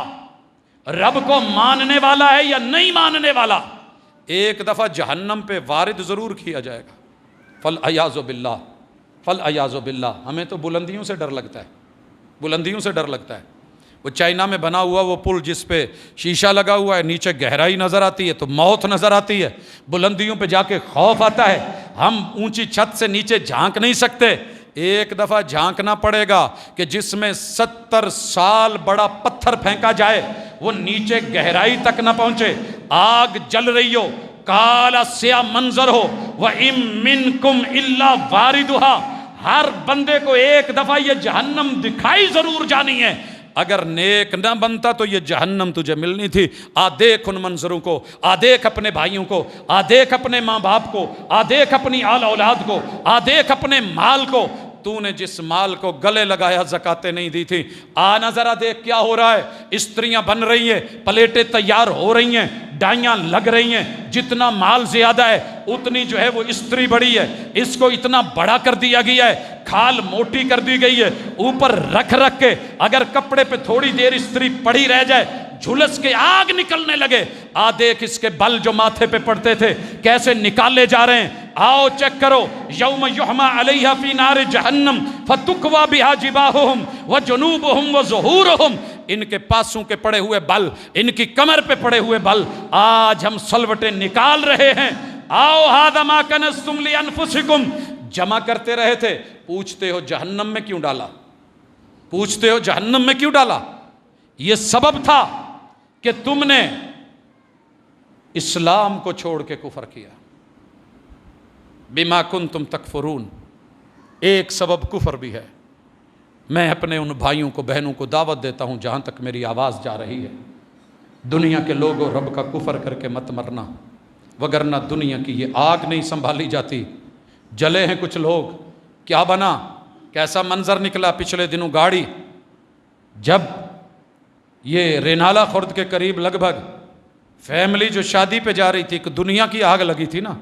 A: رب کو ماننے والا ہے یا نہیں ماننے والا، ایک دفعہ جہنم پہ وارد ضرور کیا جائے گا. فالعیاذ باللہ، فالعیاذ باللہ. ہمیں تو بلندیوں سے ڈر لگتا ہے، بلندیوں سے ڈر لگتا ہے. وہ چائنا میں بنا ہوا وہ پل جس پہ شیشہ لگا ہوا ہے، نیچے گہرائی نظر آتی ہے تو موت نظر آتی ہے، بلندیوں پہ جا کے خوف آتا ہے. ہم اونچی چھت سے نیچے جھانک نہیں سکتے، ایک دفعہ جھانکنا پڑے گا کہ جس میں 70 سال بڑا پتھر پھینکا جائے وہ نیچے گہرائی تک نہ پہنچے، آگ جل رہی ہو، کالا سیاہ منظر ہو، وَإِن مِّنكُمْ إِلَّا وَارِدُهَا. ہر بندے کو ایک دفعہ یہ جہنم دکھائی ضرور جانی ہے. اگر نیک نہ بنتا تو یہ جہنم تجھے ملنی تھی. دیکھ ان منظروں کو، دیکھ اپنے بھائیوں کو، دیکھ اپنے ماں باپ کو، دیکھ اپنی آل اولاد کو، دیکھ اپنے مال کو. تو نے جس مال کو گلے لگایا زکاتیں نہیں دی تھی، آنا ذرا دیکھ کیا ہو رہا ہے. استریاں بن رہی ہیں، پلیٹیں تیار ہو رہی ہیں، ڈائیاں لگ رہی ہیں. جتنا مال زیادہ ہے اتنی جو ہے وہ استری بڑی ہے. اس کو اتنا بڑا کر دیا گیا ہے، کھال موٹی کر دی گئی ہے، اوپر رکھ رکھ کے اگر کپڑے پہ تھوڑی دیر استری پڑی رہ جائے جھلس کے آگ نکلنے لگے. دیکھ اس کے بل جو ماتھے پہ پڑتے تھے کیسے نکالے جا رہے ہیں. آؤ چیک کرو. یوم یحما علیہا فی نار جہنم فتکوی بہا جباہہم وجنوبہم وظہورہم. ان کے پاسوں کے پڑے ہوئے بل، ان کی کمر پہ پڑے ہوئے بل، آج ہم سلوٹیں نکال رہے ہیں۔ آؤ ھذا ما کنزتم لانفسکم، جمع کرتے رہے تھے، پوچھتے ہو جہنم میں کیوں ڈالا؟ پوچھتے ہو جہنم میں کیوں ڈالا؟ یہ سبب تھا کہ تم نے اسلام کو چھوڑ کے کفر کیا۔ بما کنتم تکفرون، ایک سبب کفر بھی ہے۔ میں اپنے ان بھائیوں کو بہنوں کو دعوت دیتا ہوں جہاں تک میری آواز جا رہی ہے، دنیا کے لوگوں رب کا کفر کر کے مت مرنا، وگرنہ دنیا کی یہ آگ نہیں سنبھالی جاتی۔ جلے ہیں کچھ لوگ، کیا بنا، کیسا منظر نکلا پچھلے دنوں گاڑی، جب یہ رینالہ خرد کے قریب لگ بھگ فیملی جو شادی پہ جا رہی تھی، ایک دنیا کی آگ لگی تھی نا،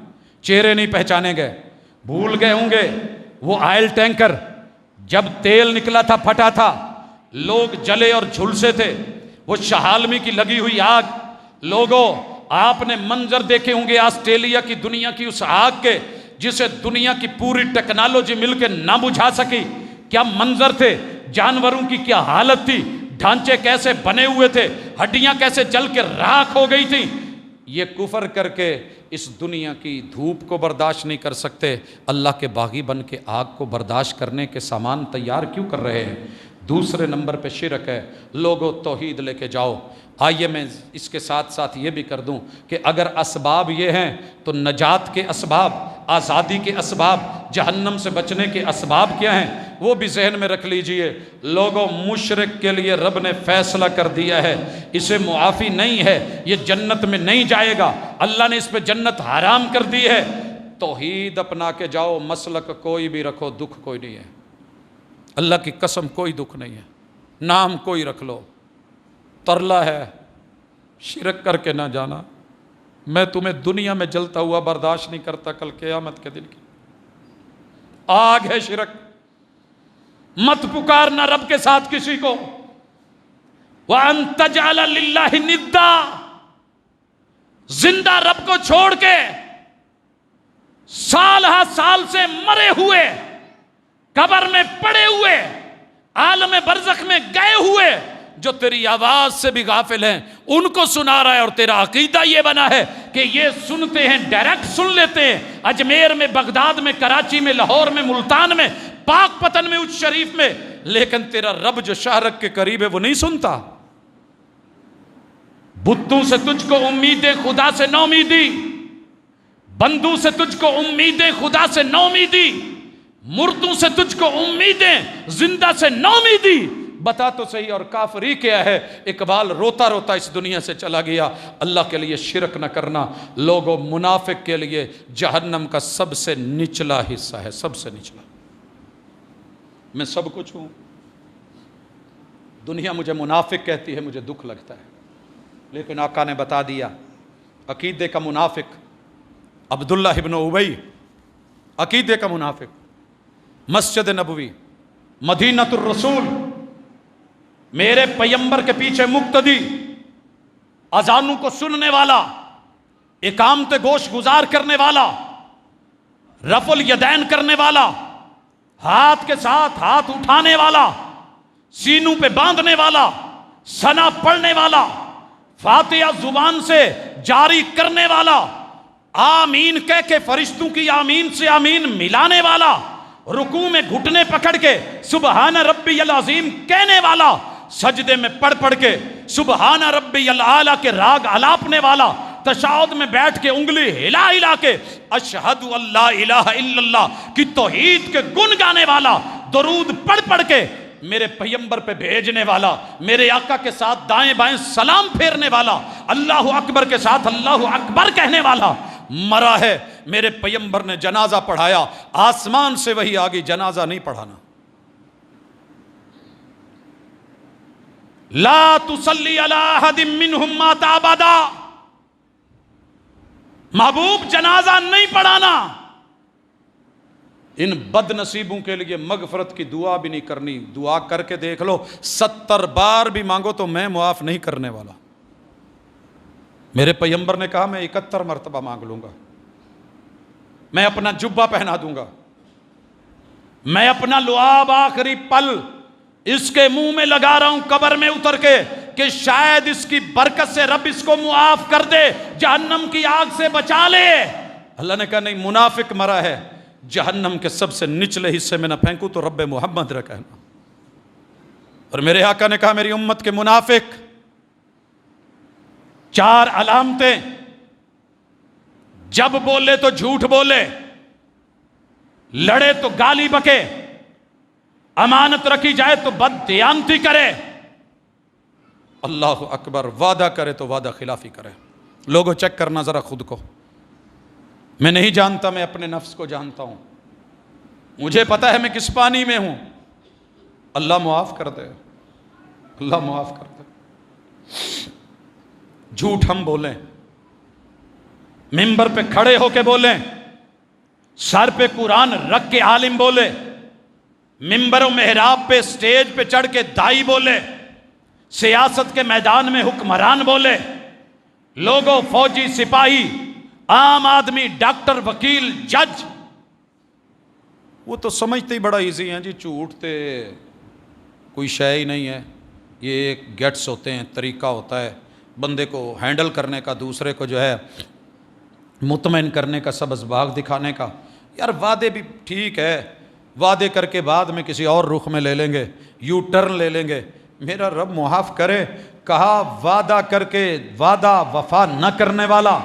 A: چہرے نہیں پہچانے گئے، بھول گئے ہوں گے وہ آئل ٹینکر جب تیل نکلا تھا پھٹا تھا، لوگ جلے اور جھلسے تھے، وہ شہالمی کی لگی ہوئی آگ۔ لوگوں آپ نے منظر دیکھے ہوں گے آسٹریلیا کی دنیا کی اس آگ کے جسے دنیا کی پوری ٹیکنالوجی مل کے نہ بجھا سکی۔ کیا منظر تھے، جانوروں کی کیا حالت تھی، ڈھانچے کیسے بنے ہوئے تھے، ہڈیاں کیسے جل کے راکھ ہو گئی تھیں۔ یہ کفر کر کے اس دنیا کی دھوپ کو برداشت نہیں کر سکتے، اللہ کے باغی بن کے آگ کو برداشت کرنے کے سامان تیار کیوں کر رہے ہیں؟ دوسرے نمبر پہ شرک ہے۔ لوگوں توحید لے کے جاؤ۔ آئیے میں اس کے ساتھ ساتھ یہ بھی کر دوں کہ اگر اسباب یہ ہیں تو نجات کے اسباب، آزادی کے اسباب، جہنم سے بچنے کے اسباب کیا ہیں وہ بھی ذہن میں رکھ لیجئے۔ لوگوں مشرک کے لیے رب نے فیصلہ کر دیا ہے، اسے معافی نہیں ہے، یہ جنت میں نہیں جائے گا، اللہ نے اس پہ جنت حرام کر دی ہے۔ توحید اپنا کے جاؤ، مسلک کوئی بھی رکھو، دکھ کوئی نہیں ہے، اللہ کی قسم کوئی دکھ نہیں ہے، نام کوئی رکھ لو، ترلا ہے، شرک کر کے نہ جانا۔ میں تمہیں دنیا میں جلتا ہوا برداشت نہیں کرتا، کل قیامت کے دن کی آگ ہے شرک۔ مت پکارنا رب کے ساتھ کسی کو۔ وَأَن تَجْعَلَ لِلَّهِ نِدًّا، زندہ رب کو چھوڑ کے سال ہا سال سے مرے ہوئے، قبر میں پڑے ہوئے، عالم برزخ میں گئے ہوئے جو تیری آواز سے بھی غافل ہیں، ان کو سنا رہا ہے، اور تیرا عقیدہ یہ بنا ہے کہ یہ سنتے ہیں، ڈائریکٹ سن لیتے ہیں، اجمیر میں، بغداد میں، کراچی میں، لاہور میں، ملتان میں، پاک پتن میں، اچ شریف میں، لیکن تیرا رب جو شاہرک کے قریب ہے وہ نہیں سنتا۔ بتوں سے تجھ کو امیدیں، خدا سے نو امیدی، بندوں سے تجھ کو امیدیں، خدا سے نو امیدی، مردوں سے تجھ کو امیدیں، زندہ سے نو امیدی۔ بتا تو صحیح، اور کافری کیا ہے؟ اقبال روتا روتا اس دنیا سے چلا گیا۔ اللہ کے لیے شرک نہ کرنا۔ لوگوں منافق کے لیے جہنم کا سب سے نچلا حصہ ہے، سب سے نچلا۔ میں سب کچھ ہوں، دنیا مجھے منافق کہتی ہے، مجھے دکھ لگتا ہے، لیکن آقا نے بتا دیا عقیدے کا منافق عبداللہ ابن ابی، عقیدے کا منافق، مسجد نبوی، مدینۃ الرسول، میرے پیمبر کے پیچھے مقتدی، اذانوں کو سننے والا، اقامت گوش گزار کرنے والا، رفع الیدین کرنے والا، ہاتھ کے ساتھ ہاتھ اٹھانے والا، سینوں پہ باندھنے والا، ثنا پڑھنے والا، فاتحہ زبان سے جاری کرنے والا، آمین کہہ کے فرشتوں کی آمین سے آمین ملانے والا، رکوع میں گھٹنے پکڑ کے سبحان ربی العظیم کہنے والا، سجدے میں پڑھ پڑھ کے سبحان ربی الاعلیٰ کے راگ الاپنے والا، تشہد میں بیٹھ کے انگلی ہلا ہلا کے اشہد ان لا الہ الا اللہ کی توحید کے گن گانے والا، درود پڑھ پڑھ کے میرے پیمبر پہ بھیجنے والا، میرے آقا کے ساتھ دائیں بائیں سلام پھیرنے والا، اللہ اکبر کے ساتھ اللہ اکبر کہنے والا مرا ہے۔ میرے پیمبر نے جنازہ پڑھایا، آسمان سے وہی آگی، جنازہ نہیں پڑھانا۔ لا تصلی علی احد منہم مات ابدا، محبوب جنازہ نہیں پڑھانا۔ ان بد نصیبوں کے لیے مغفرت کی دعا بھی نہیں کرنی۔ دعا کر کے دیکھ لو، 70 بار بھی مانگو تو میں معاف نہیں کرنے والا۔ میرے پیمبر نے کہا میں 71 مرتبہ مانگ لوں گا، میں اپنا جبہ پہنا دوں گا، میں اپنا لعاب آخری پل اس کے منہ میں لگا رہا ہوں قبر میں اتر کے کہ شاید اس کی برکت سے رب اس کو معاف کر دے، جہنم کی آگ سے بچا لے۔ اللہ نے کہا نہیں، منافق مرا ہے، جہنم کے سب سے نچلے حصے میں نہ پھینکوں تو رب محمد رکھا ہے۔ اور میرے آقا نے کہا میری امت کے منافق 4 علامتیں، جب بولے تو جھوٹ بولے، لڑے تو گالی بکے، امانت رکھی جائے تو بد دیانتی کرے، اللہ اکبر، وعدہ کرے تو وعدہ خلافی کرے۔ لوگوں چیک کرنا ذرا خود کو، میں نہیں جانتا، میں اپنے نفس کو جانتا ہوں، مجھے پتا ہے میں کس پانی میں ہوں۔ اللہ معاف کر دے، اللہ معاف کر دے۔ جھوٹ ہم بولیں، منبر پہ کھڑے ہو کے بولیں، سر پہ قرآن رکھ کے عالم بولے، منبر و محراب پہ سٹیج پہ چڑھ کے دائی بولے، سیاست کے میدان میں حکمران بولے، لوگوں، فوجی، سپاہی، عام آدمی، ڈاکٹر، وکیل، جج، وہ تو سمجھتے ہی بڑا ایزی ہیں جی، جھوٹ تے کوئی شے ہی نہیں ہے، یہ ایک گیٹس ہوتے ہیں، طریقہ ہوتا ہے بندے کو ہینڈل کرنے کا، دوسرے کو جو ہے مطمئن کرنے کا، سبز باغ دکھانے کا۔ یار وعدے بھی ٹھیک ہے، وعدے کر کے بعد میں کسی اور رخ میں لے لیں گے، یو ٹرن لے لیں گے، میرا رب معاف کرے۔ کہا وعدہ کر کے وعدہ وفا نہ کرنے والا،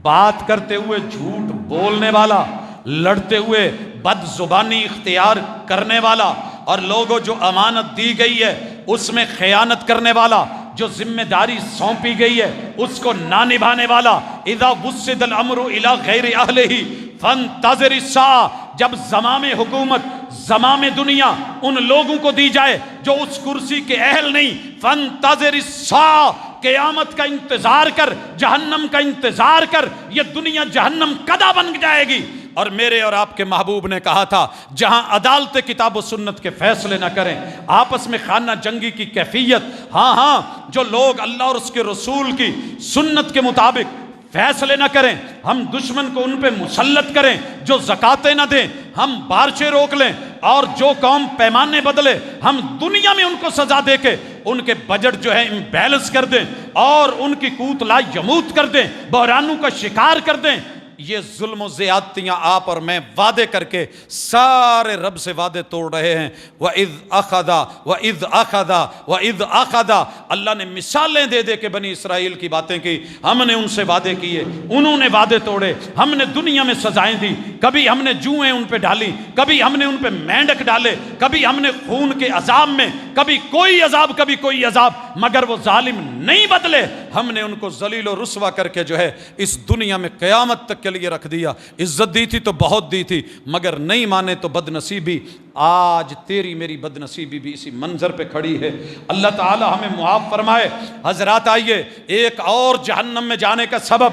A: بات کرتے ہوئے جھوٹ بولنے والا، لڑتے ہوئے بد زبانی اختیار کرنے والا، اور لوگوں جو امانت دی گئی ہے اس میں خیانت کرنے والا، جو ذمہ داری سونپی گئی ہے اس کو نہ نبھانے والا، اذا وسد الامر الى غیر اہلہ فانتظر الساعہ، جب زمام حکومت، زمام دنیا ان لوگوں کو دی جائے جو اس کرسی کے اہل نہیں، فانتظر الساعہ، قیامت کا انتظار کر، جہنم کا انتظار کر، یہ دنیا جہنم کدا بن جائے گی۔ اور میرے اور آپ کے محبوب نے کہا تھا جہاں عدالت کتاب و سنت کے فیصلے نہ کریں، آپس میں خانہ جنگی کی کیفیت، ہاں جو لوگ اللہ اور اس کے رسول کی سنت کے مطابق فیصلے نہ کریں، ہم دشمن کو ان پہ مسلط کریں، جو زکاتیں نہ دیں ہم بارشیں روک لیں، اور جو قوم پیمانے بدلے ہم دنیا میں ان کو سزا دے کے ان کے بجٹ جو ہے امبیلنس کر دیں، اور ان کی قوت لا یموت کر دیں، بحرانوں کا شکار کر دیں۔ یہ ظلم و زیادتیاں آپ اور میں وعدے کر کے سارے رب سے وعدے توڑ رہے ہیں۔ وَإِذْ أَخَذَ وَإِذْ أَخَذَ وَإِذْ أَخَذَ، اللہ نے مثالیں دے دے کے بنی اسرائیل کی باتیں کی، ہم نے ان سے وعدے کیے، انہوں نے وعدے توڑے، ہم نے دنیا میں سزائیں دی، کبھی ہم نے جوئیں ان پہ ڈالی، کبھی ہم نے ان پہ مینڈک ڈالے، کبھی ہم نے خون کے عذاب میں، کبھی کوئی عذاب کبھی کوئی عذاب، مگر وہ ظالم نہیں بدلے، ہم نے ان کو ذلیل و رسوا کر کے جو ہے اس دنیا میں قیامت تک کے لیے رکھ دیا۔ عزت دی تھی تو بہت دی تھی، مگر نہیں مانے تو بد نصیبی، آج تیری میری بد نصیبی بھی اسی منظر پہ کھڑی ہے۔ اللہ تعالی ہمیں معاف فرمائے۔ حضرات آئیے، ایک اور جہنم میں جانے کا سبب،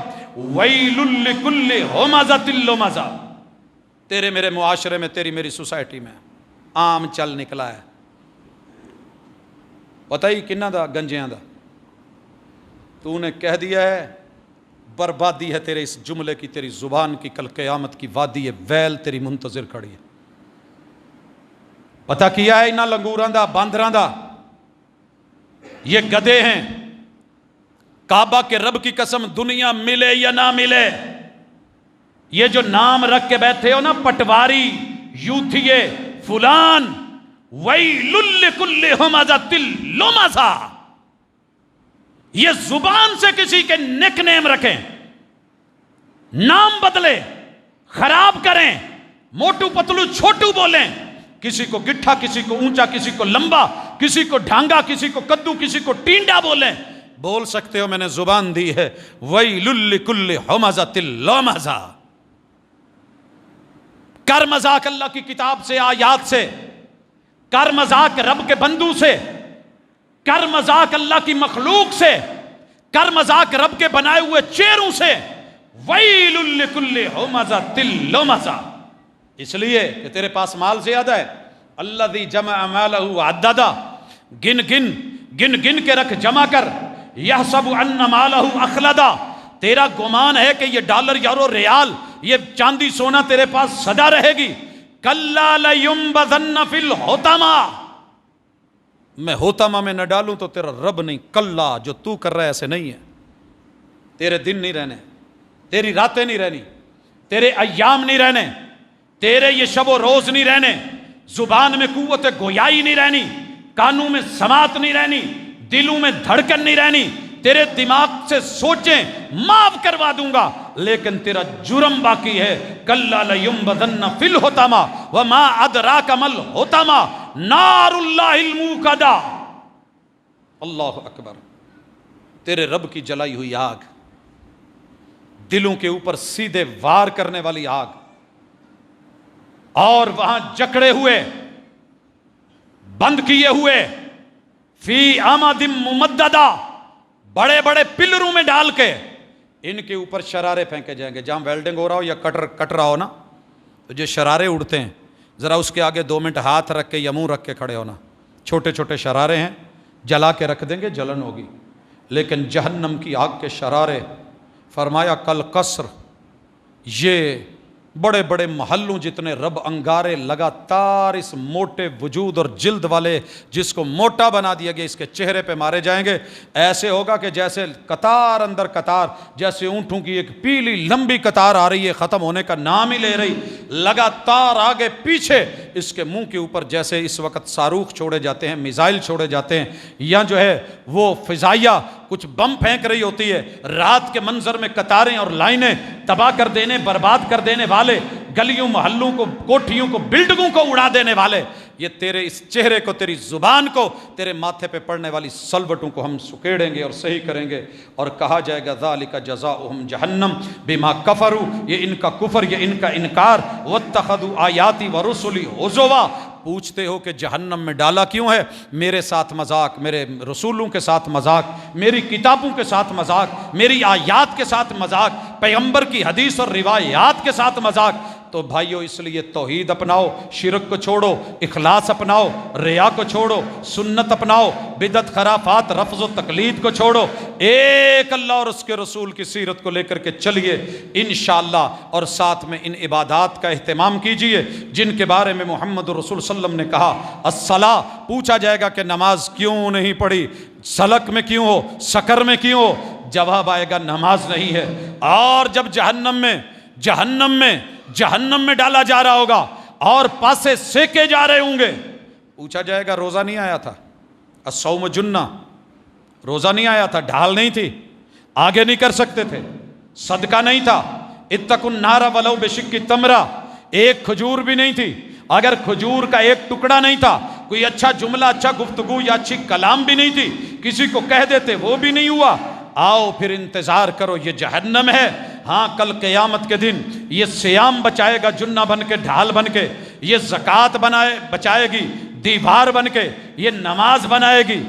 A: ویل لکل ہمزۃ لمزہ، تیرے میرے معاشرے میں، تیری میری سوسائٹی میں عام چل نکلا ہے، پتہ ہی کنہ دا، گنجیاں دا، تو نے کہہ دیا ہے بربادی ہے تیرے اس جملے کی، تیری زبان کی، کل قیامت کی وادی ویل تیری منتظر کھڑی ہے۔ پتہ کیا ہے انہاں لنگوراں دا، باندراں دا، یہ گدھے ہیں، کعبہ کے رب کی قسم دنیا ملے یا نہ ملے، یہ جو نام رکھ کے بیٹھے ہو نا، پٹواری، یوتھیے، فلان، ویل لکل ہمزۃ لمزہ، یہ زبان سے کسی کے نک نیم رکھیں، نام بدلے، خراب کریں، موٹو پتلو چھوٹو بولیں، کسی کو گٹھا، کسی کو اونچا، کسی کو لمبا، کسی کو ڈھانگا، کسی کو کدو، کسی کو ٹینڈا بولیں، بول سکتے ہو، میں نے زبان دی ہے۔ ویل لکل ہمزۃ لمزہ، کر مذاق اللہ کی کتاب سے، آیات سے، کر مذاق رب کے بندوں سے، کر مذاق اللہ کی مخلوق سے، کر مذاق رب کے بنائے ہوئے چہروں سے، ویل لکل ہمزۃ لمزہ، اس لیے کہ تیرے پاس مال زیادہ ہے، الذی جمع مالہ وعددہ، گن گن گن گن کے رکھ، جمع کر، یحسب ان مالہ اخلدہ، تیرا گمان ہے کہ یہ ڈالر، یورو، ریال، یہ چاندی سونا تیرے پاس سدا رہے گی، کلا لینبذن فی الحطمہ، میں ہوتما میں نہ ڈالوں تو تیرا رب نہیں. کلا، جو تو کر رہا ہے ایسے نہیں ہے. تیرے دن نہیں رہنے، تیری راتیں نہیں رہنی، تیرے ایام نہیں رہنے، تیرے یہ شب و روز نہیں رہنے، زبان میں قوت گویائی نہیں رہنی، کانوں میں سماعت نہیں رہنی، دلوں میں دھڑکن نہیں رہنی. تیرے دماغ سے سوچیں معاف کروا دوں گا، لیکن تیرا جرم باقی ہے. کلا لیمبذن فی الحطمہ وما ادراک ما الحطمہ نار اللہ الموقدہ. اللہ اکبر. تیرے رب کی جلائی ہوئی آگ، دلوں کے اوپر سیدھے وار کرنے والی آگ، اور وہاں جکڑے ہوئے، بند کیے ہوئے، فی عمد ممددہ، بڑے بڑے پلروں میں ڈال کے ان کے اوپر شرارے پھینکے جائیں گے. جہاں ویلڈنگ ہو رہا ہو یا کٹر کٹ رہا ہو نا، تو جو شرارے اڑتے ہیں، ذرا اس کے آگے 2 منٹ ہاتھ رکھ کے یا منہ رکھ کے کھڑے ہونا. چھوٹے چھوٹے شرارے ہیں، جلا کے رکھ دیں گے، جلن ہوگی. لیکن جہنم کی آگ کے شرارے، فرمایا کل قصر، یہ بڑے بڑے محلوں جتنے رب انگارے لگاتار اس موٹے وجود اور جلد والے جس کو موٹا بنا دیا گیا اس کے چہرے پہ مارے جائیں گے. ایسے ہوگا کہ جیسے قطار اندر قطار، جیسے اونٹوں کی ایک پیلی لمبی قطار آ رہی ہے، ختم ہونے کا نام ہی لے رہی، لگاتار آگے پیچھے اس کے منہ کے اوپر جیسے اس وقت صاروخ چھوڑے جاتے ہیں، میزائل چھوڑے جاتے ہیں، یا جو ہے وہ فضائیہ کچھ بم پھینک رہی ہوتی ہے. رات کے منظر میں قطاریں اور لائنیں، تباہ کر دینے، برباد کر دینے والے، گلیوں محلوں کو، کوٹھیوں کو، بلڈنگوں کو اڑا دینے والے، یہ تیرے اس چہرے کو، تیری زبان کو، تیرے ماتھے پہ پڑنے والی سلوٹوں کو ہم سکیڑیں گے اور صحیح کریں گے. اور کہا جائے گا ذالک جزاؤہم جہنم بما کفروا، یہ ان کا کفر، یہ ان کا انکار. واتخذوا آیاتی ورسلی ہزوا، پوچھتے ہو کہ جہنم میں ڈالا کیوں ہے؟ میرے ساتھ مذاق، میرے رسولوں کے ساتھ مذاق، میری کتابوں کے ساتھ مذاق، میری آیات کے ساتھ مذاق، پیغمبر کی حدیث اور روایات کے ساتھ مذاق. تو بھائیو اس لیے توحید اپناؤ، شرک کو چھوڑو، اخلاص اپناؤ، ریا کو چھوڑو، سنت اپناؤ، بدعت خرافات رفض و تقلید کو چھوڑو، ایک اللہ اور اس کے رسول کی سیرت کو لے کر کے چلیے انشاءاللہ. اور ساتھ میں ان عبادات کا اہتمام کیجئے جن کے بارے میں محمد رسول صلی اللہ علیہ وسلم نے کہا الصلاۃ. پوچھا جائے گا کہ نماز کیوں نہیں پڑھی، سلک میں کیوں ہو، سکر میں کیوں ہو؟ جواب آئے گا نماز نہیں ہے. اور جب جہنم میں ڈالا جا رہا ہوگا اور پاسے سیکے جا رہے ہوں گے، پوچھا جائے گا روزہ نہیں آیا تھا؟ الصوم جنہ، روزہ نہیں آیا تھا، ڈھال نہیں تھی، آگے نہیں کر سکتے تھے، صدقہ نہیں تھا، اتقوا النار ولو بشق تمرہ، ایک کھجور بھی نہیں تھی، اگر کھجور کا ایک ٹکڑا نہیں تھا، کوئی اچھا جملہ، اچھا گفتگو یا اچھی کلام بھی نہیں تھی، کسی کو کہہ دیتے وہ بھی نہیں ہوا. آؤ پھر انتظار کرو، یہ جہنم ہے. ہاں کل قیامت کے دن یہ سیام بچائے گا جنہ بن کے، ڈھال بن کے، یہ زکوٰۃ بچائے گی دیوار بن کے، یہ نماز بنائے گی،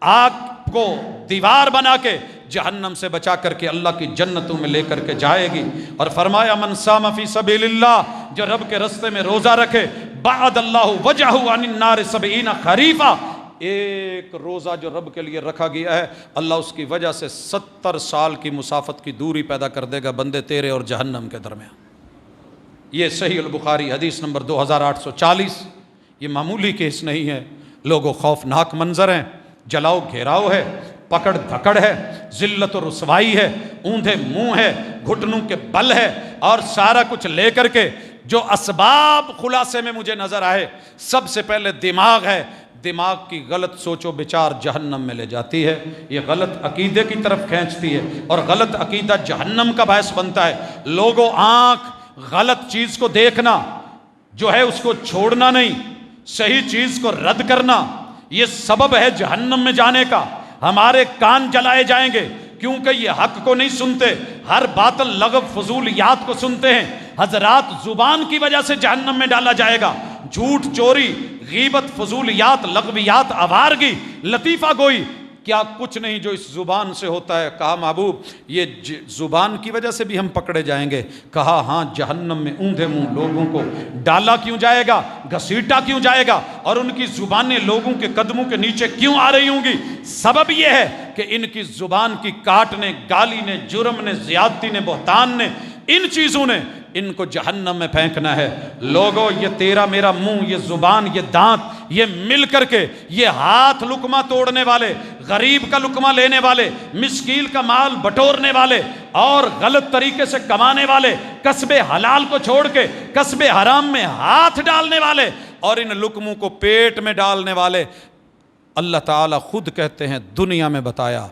A: آگ کو دیوار بنا کے جہنم سے بچا کر کے اللہ کی جنتوں میں لے کر کے جائے گی. اور فرمایا من صام فی سبیل اللہ، جو رب کے رستے میں روزہ رکھے، بعد اللہ وجہہ عن النار 70 خریفہ، ایک روزہ جو رب کے لیے رکھا گیا ہے اللہ اس کی وجہ سے 70 سال کی مسافت کی دوری پیدا کر دے گا بندے تیرے اور جہنم کے درمیان. یہ صحیح البخاری حدیث نمبر 2840. یہ معمولی کیس نہیں ہے، لوگوں خوفناک منظر ہیں، جلاؤ گھیراؤ ہے، پکڑ دھکڑ ہے، ذلت و رسوائی ہے، اوندھے منہ ہے، گھٹنوں کے بل ہے، اور سارا کچھ لے کر کے جو اسباب خلاصے میں مجھے نظر آئے، سب سے پہلے دماغ ہے. دماغ کی غلط سوچ و بچار جہنم میں لے جاتی ہے، یہ غلط عقیدے کی طرف کھینچتی ہے، اور غلط عقیدہ جہنم کا باعث بنتا ہے. لوگوں آنکھ غلط چیز کو دیکھنا جو ہے اس کو چھوڑنا نہیں، صحیح چیز کو رد کرنا، یہ سبب ہے جہنم میں جانے کا. ہمارے کان جلائے جائیں گے کیونکہ یہ حق کو نہیں سنتے، ہر باطل لغو فضولیات کو سنتے ہیں. حضرات زبان کی وجہ سے جہنم میں ڈالا جائے گا. جھوٹ، چوری، غیبت، فضولیات، لغویات، آوارگی، لطیفہ گوئی، کیا کچھ نہیں جو اس زبان سے ہوتا ہے. کہا محبوب یہ زبان کی وجہ سے بھی ہم پکڑے جائیں گے. کہا ہاں جہنم میں اوندھے منہ لوگوں کو ڈالا کیوں جائے گا، گھسیٹا کیوں جائے گا، اور ان کی زبانیں لوگوں کے قدموں کے نیچے کیوں آ رہی ہوں گی؟ سبب یہ ہے کہ ان کی زبان کی کاٹ نے، گالی نے، جرم نے، زیادتی نے، بہتان نے، ان چیزوں نے ان کو جہنم میں پھینکنا ہے۔ لوگو یہ تیرا میرا منہ، یہ زبان، یہ دانت، یہ مل کر کے، یہ ہاتھ لقمہ توڑنے والے، غریب کا لقمہ لینے والے، مسکین کا مال بٹورنے والے اور غلط طریقے سے کمانے والے، کسب حلال کو چھوڑ کے کسب حرام میں ہاتھ ڈالنے والے اور ان لقموں کو پیٹ میں ڈالنے والے، اللہ تعالیٰ خود کہتے ہیں دنیا میں بتایا،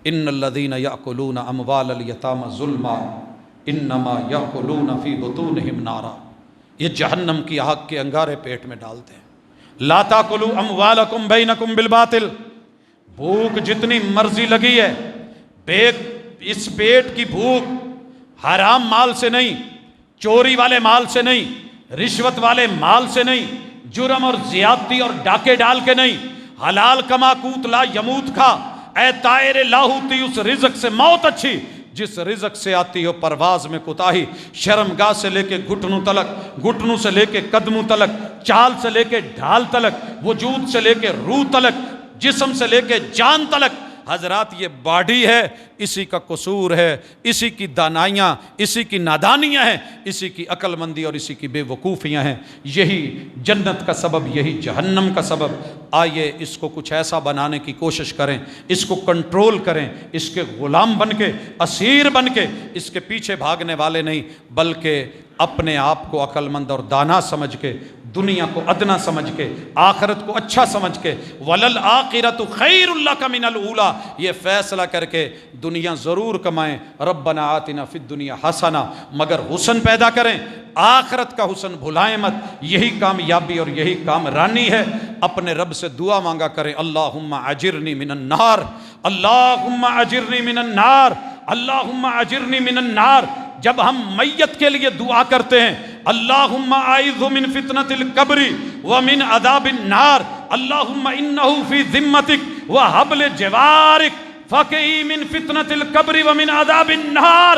A: ان الذین یأکلون اموال الیتامی ظلما انما یأکلون فی بطونہم نارا، یہ جہنم کی آگ کے انگارے پیٹ میں ڈالتے ہیں۔ لا تاکلوا اموالکم بینکم بالباطل، بھوک جتنی مرضی لگی ہے، اس پیٹ کی بھوک حرام مال سے نہیں، چوری والے مال سے نہیں، رشوت والے مال سے نہیں، جرم اور زیادتی اور ڈاکے ڈال کے نہیں، حلال کما کوت لا یموت کھا، اے طائر لاہوتی اس رزق سے موت اچھی جس رزق سے آتی ہو پرواز میں کوتاہی، شرمگاہ سے لے کے گھٹنوں تلک، گھٹنوں سے لے کے قدموں تلک، چال سے لے کے ڈھال تلک، وجود سے لے کے روح تلک، جسم سے لے کے جان تلک، حضرات یہ باڈی ہے، اسی کا قصور ہے، اسی کی دانائیاں، اسی کی نادانیاں ہیں، اسی کی عقل مندی اور اسی کی بے وقوفیاں ہیں، یہی جنت کا سبب، یہی جہنم کا سبب۔ آئیے اس کو کچھ ایسا بنانے کی کوشش کریں، اس کو کنٹرول کریں، اس کے غلام بن کے، اسیر بن کے، اس کے پیچھے بھاگنے والے نہیں، بلکہ اپنے آپ کو عقل مند اور دانا سمجھ کے، دنیا کو ادنا سمجھ کے، آخرت کو اچھا سمجھ کے، وَلَلْآخِرَةُ خَيْرٌ لَكَ مِنَ الْأُولَىٰ، یہ فیصلہ کر کے دنیا ضرور کمائیں، ربنا آتنا فی الدنیا حسنہ، مگر حسن پیدا کریں، آخرت کا حسن بھلائیں مت، یہی کامیابی اور یہی کامرانی ہے۔ اپنے رب سے دعا مانگا کریں، اللہم اجرنی من النار، اللہم اجرنی من النار، اللہم اجرنی من النار۔ جب ہم میت کے لیے دعا کرتے ہیں، اللہم اعوذ من فتنۃ القبر ومن عذاب النار، اللہم انہ فی ذمتک وحبل جوارک فقی من فتنۃ القبر ومن عذاب النار۔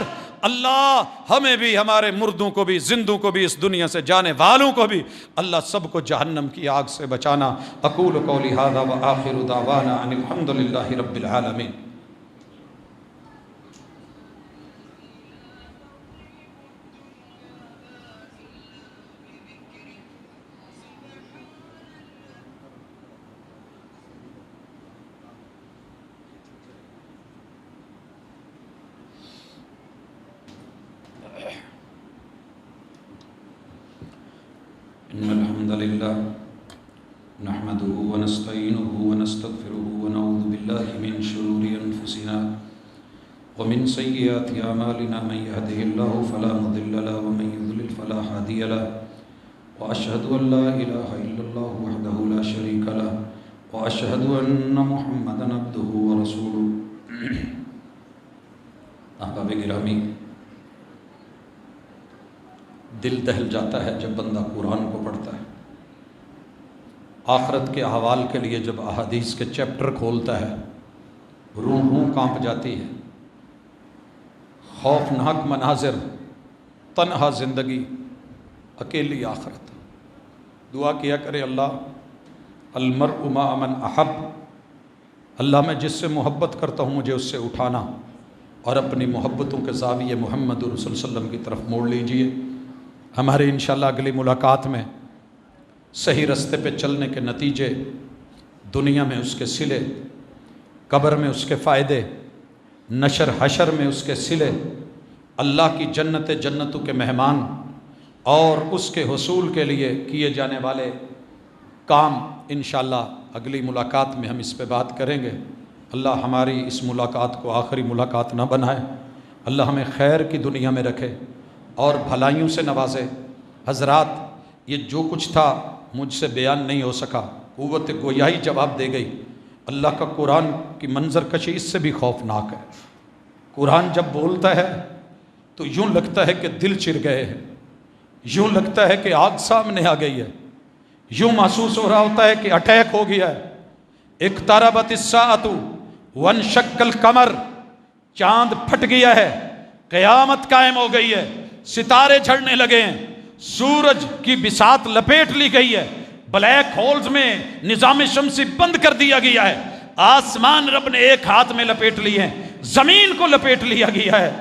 A: اللہ ہمیں بھی، ہمارے مردوں کو بھی، زندوں کو بھی، اس دنیا سے جانے والوں کو بھی، اللہ سب کو جہنم کی آگ سے بچانا۔ اقول قولی ھذا وآخر دعوانا ان الحمد للہ رب العالمین۔ إن الحمد لله نحمده ونستعينه ونستغفره ونعوذ بالله من شرور أنفسنا ومن سيئات أعمالنا، من يهده الله فلا مضل له ومن يضلل فلا هادي له، وأشهد أن لا إله إلا الله وحده لا شريك له، وأشهد أن محمدا عبده ورسوله۔ احباب گرامی، دل دہل جاتا ہے جب بندہ قرآن کو پڑھتا ہے، آخرت کے احوال کے لیے جب احادیث کے چیپٹر کھولتا ہے، روح کانپ جاتی ہے، خوفناک مناظر، تنہا زندگی، اکیلی آخرت۔ دعا کیا کرے، اللہ المرء مع من احب، اللہ میں جس سے محبت کرتا ہوں مجھے اس سے اٹھانا اور اپنی محبتوں کے زاویے محمد رسول صلی اللہ علیہ وسلم کی طرف موڑ لیجئے۔ ہمارے انشاءاللہ اگلی ملاقات میں صحیح رستے پہ چلنے کے نتیجے، دنیا میں اس کے صلے، قبر میں اس کے فائدے، نشر حشر میں اس کے صلے، اللہ کی جنتوں کے مہمان اور اس کے حصول کے لیے کیے جانے والے کام، انشاءاللہ اگلی ملاقات میں ہم اس پہ بات کریں گے۔ اللہ ہماری اس ملاقات کو آخری ملاقات نہ بنائے، اللہ ہمیں خیر کی دنیا میں رکھے اور بھلائیوں سے نوازے۔ حضرات، یہ جو کچھ تھا مجھ سے بیان نہیں ہو سکا، قوت گویائی جواب دے گئی۔ اللہ کا قرآن کی منظر کشی اس سے بھی خوفناک ہے۔ قرآن جب بولتا ہے تو یوں لگتا ہے کہ دل چر گئے ہیں، یوں لگتا ہے کہ آگ سامنے آ گئی ہے، یوں محسوس ہو رہا ہوتا ہے کہ اٹیک ہو گیا ہے۔ اقتربت الساعۃ وانشق القمر، چاند پھٹ گیا ہے، قیامت قائم ہو گئی ہے، ستارے جھڑنے لگے ہیں، سورج کی بساط لپیٹ لی گئی ہے، بلیک ہولز میں نظام شمسی بند کر دیا گیا ہے، آسمان رب نے ایک ہاتھ میں لپیٹ لی ہے، زمین کو لپیٹ لیا گیا ہے۔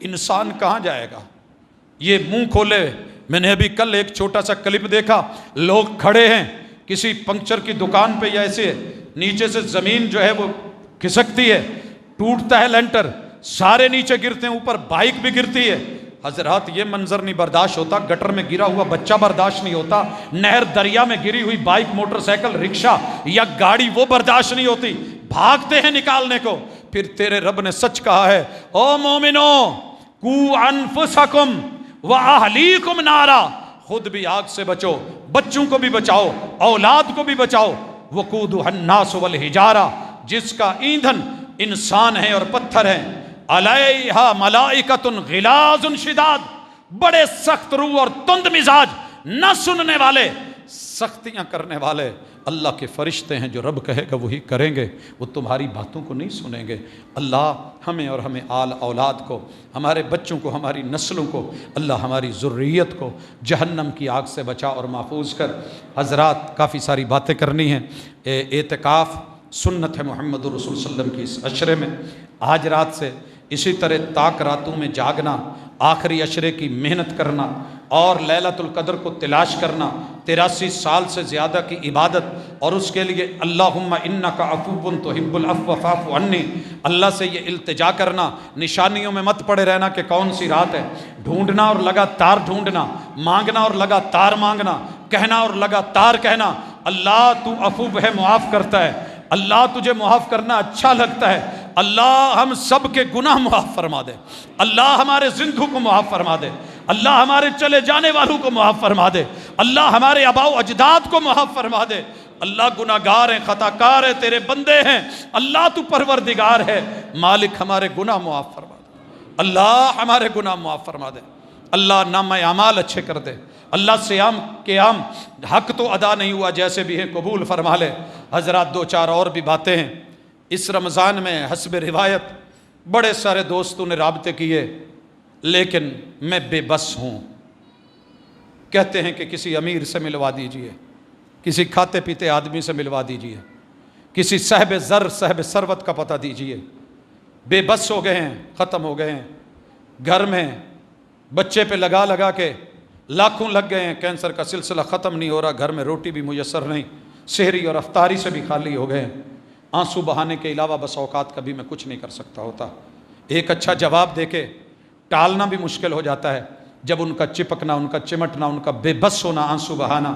A: انسان کہاں جائے گا؟ یہ منہ کھولے. میں نے ابھی کل ایک چھوٹا سا کلپ دیکھا, لوگ کھڑے ہیں کسی پنکچر کی دکان پہ, یا ایسے نیچے سے زمین جو ہے وہ کھسکتی ہے, ٹوٹتا ہے لینٹر, سارے نیچے گرتے ہیں, اوپر بائک بھی گرتی ہے. حضرات یہ منظر نہیں برداشت ہوتا, گٹر میں گرا ہوا بچہ برداشت نہیں ہوتا, نہر دریا میں گری ہوئی بائک, موٹر سائیکل, رکشہ یا گاڑی وہ برداشت نہیں ہوتی, بھاگتے ہیں نکالنے کو. پھر تیرے رب نے سچ کہا ہے, او مومنو قو انفسکم واہلیکم نارا, خود بھی آگ سے بچو, بچوں کو بھی بچاؤ, اولاد کو بھی بچاؤ. وقودھا الناس والحجارہ, جس کا ایندھن انسان ہے اور پتھر ہیں. علیہا ملائکۃ غلاظ شداد, بڑے سخت روح اور تند مزاج, نہ سننے والے, سختیاں کرنے والے. اللہ کے فرشتے ہیں, جو رب کہے گا وہی کریں گے, وہ تمہاری باتوں کو نہیں سنیں گے. اللہ ہمیں اور ہمیں آل اولاد کو, ہمارے بچوں کو, ہماری نسلوں کو, اللہ ہماری ذریت کو جہنم کی آگ سے بچا اور محفوظ کر. حضرات کافی ساری باتیں کرنی ہیں. اعتکاف سنت ہے محمد رسول صلی اللہ علیہ وسلم کی اس عشرے میں. آج رات سے اسی طرح تاک راتوں میں جاگنا, آخری عشرے کی محنت کرنا اور لیلۃ القدر کو تلاش کرنا, 83 سال سے زیادہ کی عبادت, اور اس کے لیے اللہم انک عفو تحب العفو فاعف عنی, اللہ سے یہ التجا کرنا, نشانیوں میں مت پڑے رہنا کہ کون سی رات ہے, ڈھونڈنا اور لگاتار ڈھونڈنا, مانگنا اور لگاتار مانگنا, کہنا اور لگاتار کہنا, اللہ تو عفو ہے, معاف کرتا ہے, اللہ تجھے معاف کرنا اچھا لگتا ہے, اللہ ہم سب کے گناہ معاف فرما دے, اللہ ہمارے زندوں کو معاف فرما دے, اللہ ہمارے چلے جانے والوں کو معاف فرما دے, اللہ ہمارے آباء و اجداد کو معاف فرما دے. اللہ گناہگار ہیں, خطا کار ہیں, تیرے بندے ہیں, اللہ تو پروردگار ہے, مالک ہمارے گناہ معاف فرما دے, اللہ ہمارے گناہ معاف فرما دے. اللہ نامہ اعمال اچھے کر دے. اللہ سیام قیام حق تو ادا نہیں ہوا, جیسے بھی ہے قبول فرما لے. حضرات دو چار اور بھی باتیں ہیں. اس رمضان میں حسب روایت بڑے سارے دوستوں نے رابطے کیے, لیکن میں بے بس ہوں. کہتے ہیں کہ کسی امیر سے ملوا دیجئے, کسی کھاتے پیتے آدمی سے ملوا دیجئے, کسی صاحب زر صاحب ثروت کا پتہ دیجئے. بے بس ہو گئے ہیں, ختم ہو گئے ہیں. گھر میں بچے پہ لگا لگا کے لاکھوں لگ گئے ہیں, کینسر کا سلسلہ ختم نہیں ہو رہا, گھر میں روٹی بھی میسر نہیں, سحری اور افطاری سے بھی خالی ہو گئے ہیں. آنسو بہانے کے علاوہ بس اوقات کبھی میں کچھ نہیں کر سکتا ہوتا. ایک اچھا جواب دے کے ٹالنا بھی مشکل ہو جاتا ہے. جب ان کا چپکنا, ان کا چمٹنا, ان کا بے بس ہونا, آنسو بہانا,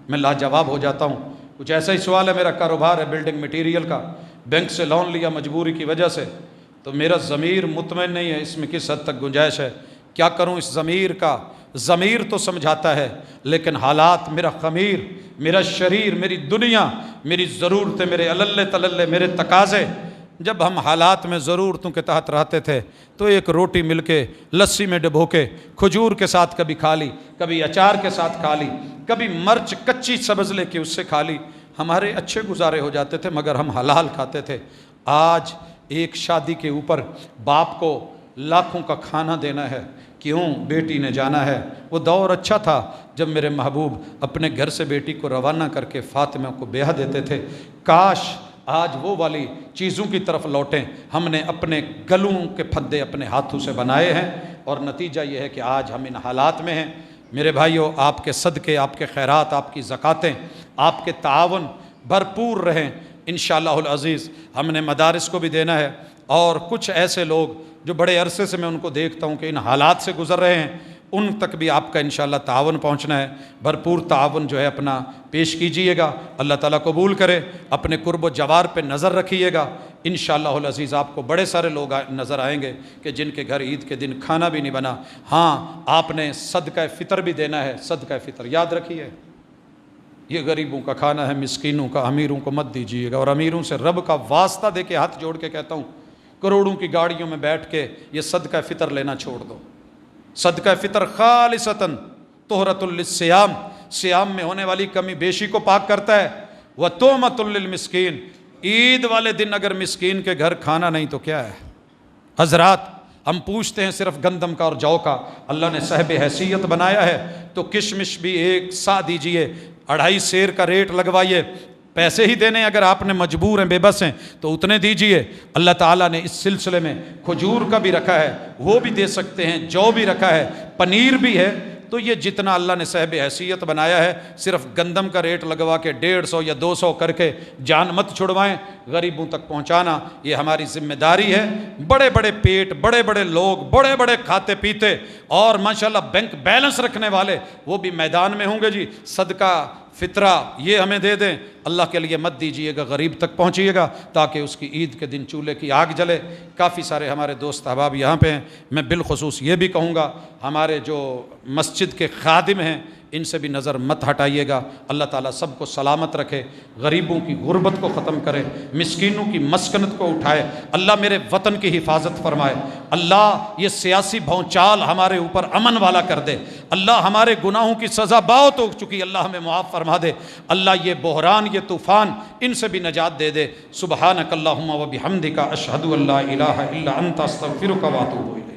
A: میں لاجواب ہو جاتا ہوں. کچھ ایسا ہی سوال ہے, میرا کاروبار ہے بلڈنگ مٹیریل کا, بینک سے لون لیا مجبوری کی وجہ سے, تو میرا ضمیر مطمئن نہیں ہے اس میں کس حد تک گنجائش ہے. کیا کروں اس ضمیر کا؟ ضمیر تو سمجھاتا ہے, لیکن حالات, میرا خمیر, میرا شریر, میری دنیا, میری ضرورتیں, میرے عللے تللے, میرے تقاضے. جب ہم حالات میں ضرورتوں کے تحت رہتے تھے تو ایک روٹی مل کے لسی میں ڈبو کے کھجور کے ساتھ کبھی کھا لی, کبھی اچار کے ساتھ کھا لی, کبھی مرچ کچی سبز لے کے اس سے کھا لی. ہمارے اچھے گزارے ہو جاتے تھے, مگر ہم حلال کھاتے تھے. آج ایک شادی کے اوپر باپ کو لاکھوں کا کھانا دینا ہے, کیوں؟ بیٹی نے جانا ہے. وہ دور اچھا تھا جب میرے محبوب اپنے گھر سے بیٹی کو روانہ کر کے فاطمہ کو بیاہ دیتے تھے. کاش آج وہ والی چیزوں کی طرف لوٹیں. ہم نے اپنے گلوں کے پھندے اپنے ہاتھوں سے بنائے ہیں, اور نتیجہ یہ ہے کہ آج ہم ان حالات میں ہیں. میرے بھائیو, آپ کے صدقے, آپ کے خیرات, آپ کی زکاتیں, آپ کے تعاون بھرپور رہیں انشاءاللہ العزیز. ہم نے مدارس کو بھی دینا ہے, اور کچھ ایسے لوگ جو بڑے عرصے سے میں ان کو دیکھتا ہوں کہ ان حالات سے گزر رہے ہیں, ان تک بھی آپ کا انشاءاللہ تعاون پہنچنا ہے. بھرپور تعاون جو ہے اپنا پیش کیجئے گا, اللہ تعالیٰ قبول کرے. اپنے قرب و جوار پہ نظر رکھیے گا, انشاءاللہ العزیز آپ کو بڑے سارے لوگ نظر آئیں گے کہ جن کے گھر عید کے دن کھانا بھی نہیں بنا. ہاں, آپ نے صدقہ فطر بھی دینا ہے. صدقہ فطر یاد رکھیے, یہ غریبوں کا کھانا ہے, مسکینوں کا, امیروں کو مت دیجیے گا. اور امیروں سے رب کا واسطہ دے کے ہاتھ جوڑ کے کہتا ہوں, کروڑوں کی گاڑیوں میں بیٹھ کے یہ صدقہ فطر لینا چھوڑ دو. صدقہ فطر خالصتاً طہرۃ للصیام, صیام میں ہونے والی کمی بیشی کو پاک کرتا ہے. وتومۃ للمسکین, عید والے دن اگر مسکین کے گھر کھانا نہیں تو کیا ہے؟ حضرات, ہم پوچھتے ہیں صرف گندم کا اور جو کا. اللہ نے صاحب حیثیت بنایا ہے تو کشمش بھی ایک سا دیجئے, 2.5 سیر کا ریٹ لگوائیے. پیسے ہی دینے اگر آپ نے مجبور ہیں، بے بس ہیں تو اتنے دیجئے۔ اللہ تعالیٰ نے اس سلسلے میں کھجور کا بھی رکھا ہے، وہ بھی دے سکتے ہیں، جو بھی رکھا ہے، پنیر بھی ہے۔ تو یہ جتنا اللہ نے صاحب حیثیت بنایا ہے، صرف گندم کا ریٹ لگوا کے 150 یا 200 کر کے جان مت چھڑوائیں، غریبوں تک پہنچانا یہ ہماری ذمہ داری ہے۔ بڑے بڑے پیٹ، بڑے بڑے لوگ، بڑے بڑے کھاتے پیتے اور ماشاءاللہ بینک بیلنس رکھنے والے، وہ بھی میدان میں ہوں گے جی صدقہ فطرہ یہ ہمیں دے دیں، اللہ کے لیے مت دیجئے گا، غریب تک پہنچیے گا تاکہ اس کی عید کے دن چولہے کی آگ جلے۔ کافی سارے ہمارے دوست احباب یہاں پہ ہیں، میں بالخصوص یہ بھی کہوں گا ہمارے جو مسجد کے خادم ہیں ان سے بھی نظر مت ہٹائیے گا۔ اللہ تعالیٰ سب کو سلامت رکھے، غریبوں کی غربت کو ختم کرے، مسکینوں کی مسکنت کو اٹھائے، اللہ میرے وطن کی حفاظت فرمائے، اللہ یہ سیاسی بھونچال ہمارے اوپر امن والا کر دے، اللہ ہمارے گناہوں کی سزا بہت ہو چکی، اللہ ہمیں معاف فرما دے، اللہ یہ بحران یہ طوفان ان سے بھی نجات دے دے۔ سبحانک اللہم و بحمدک اشہد ان لا الہ الا انت استغفرک و اتوب الیک۔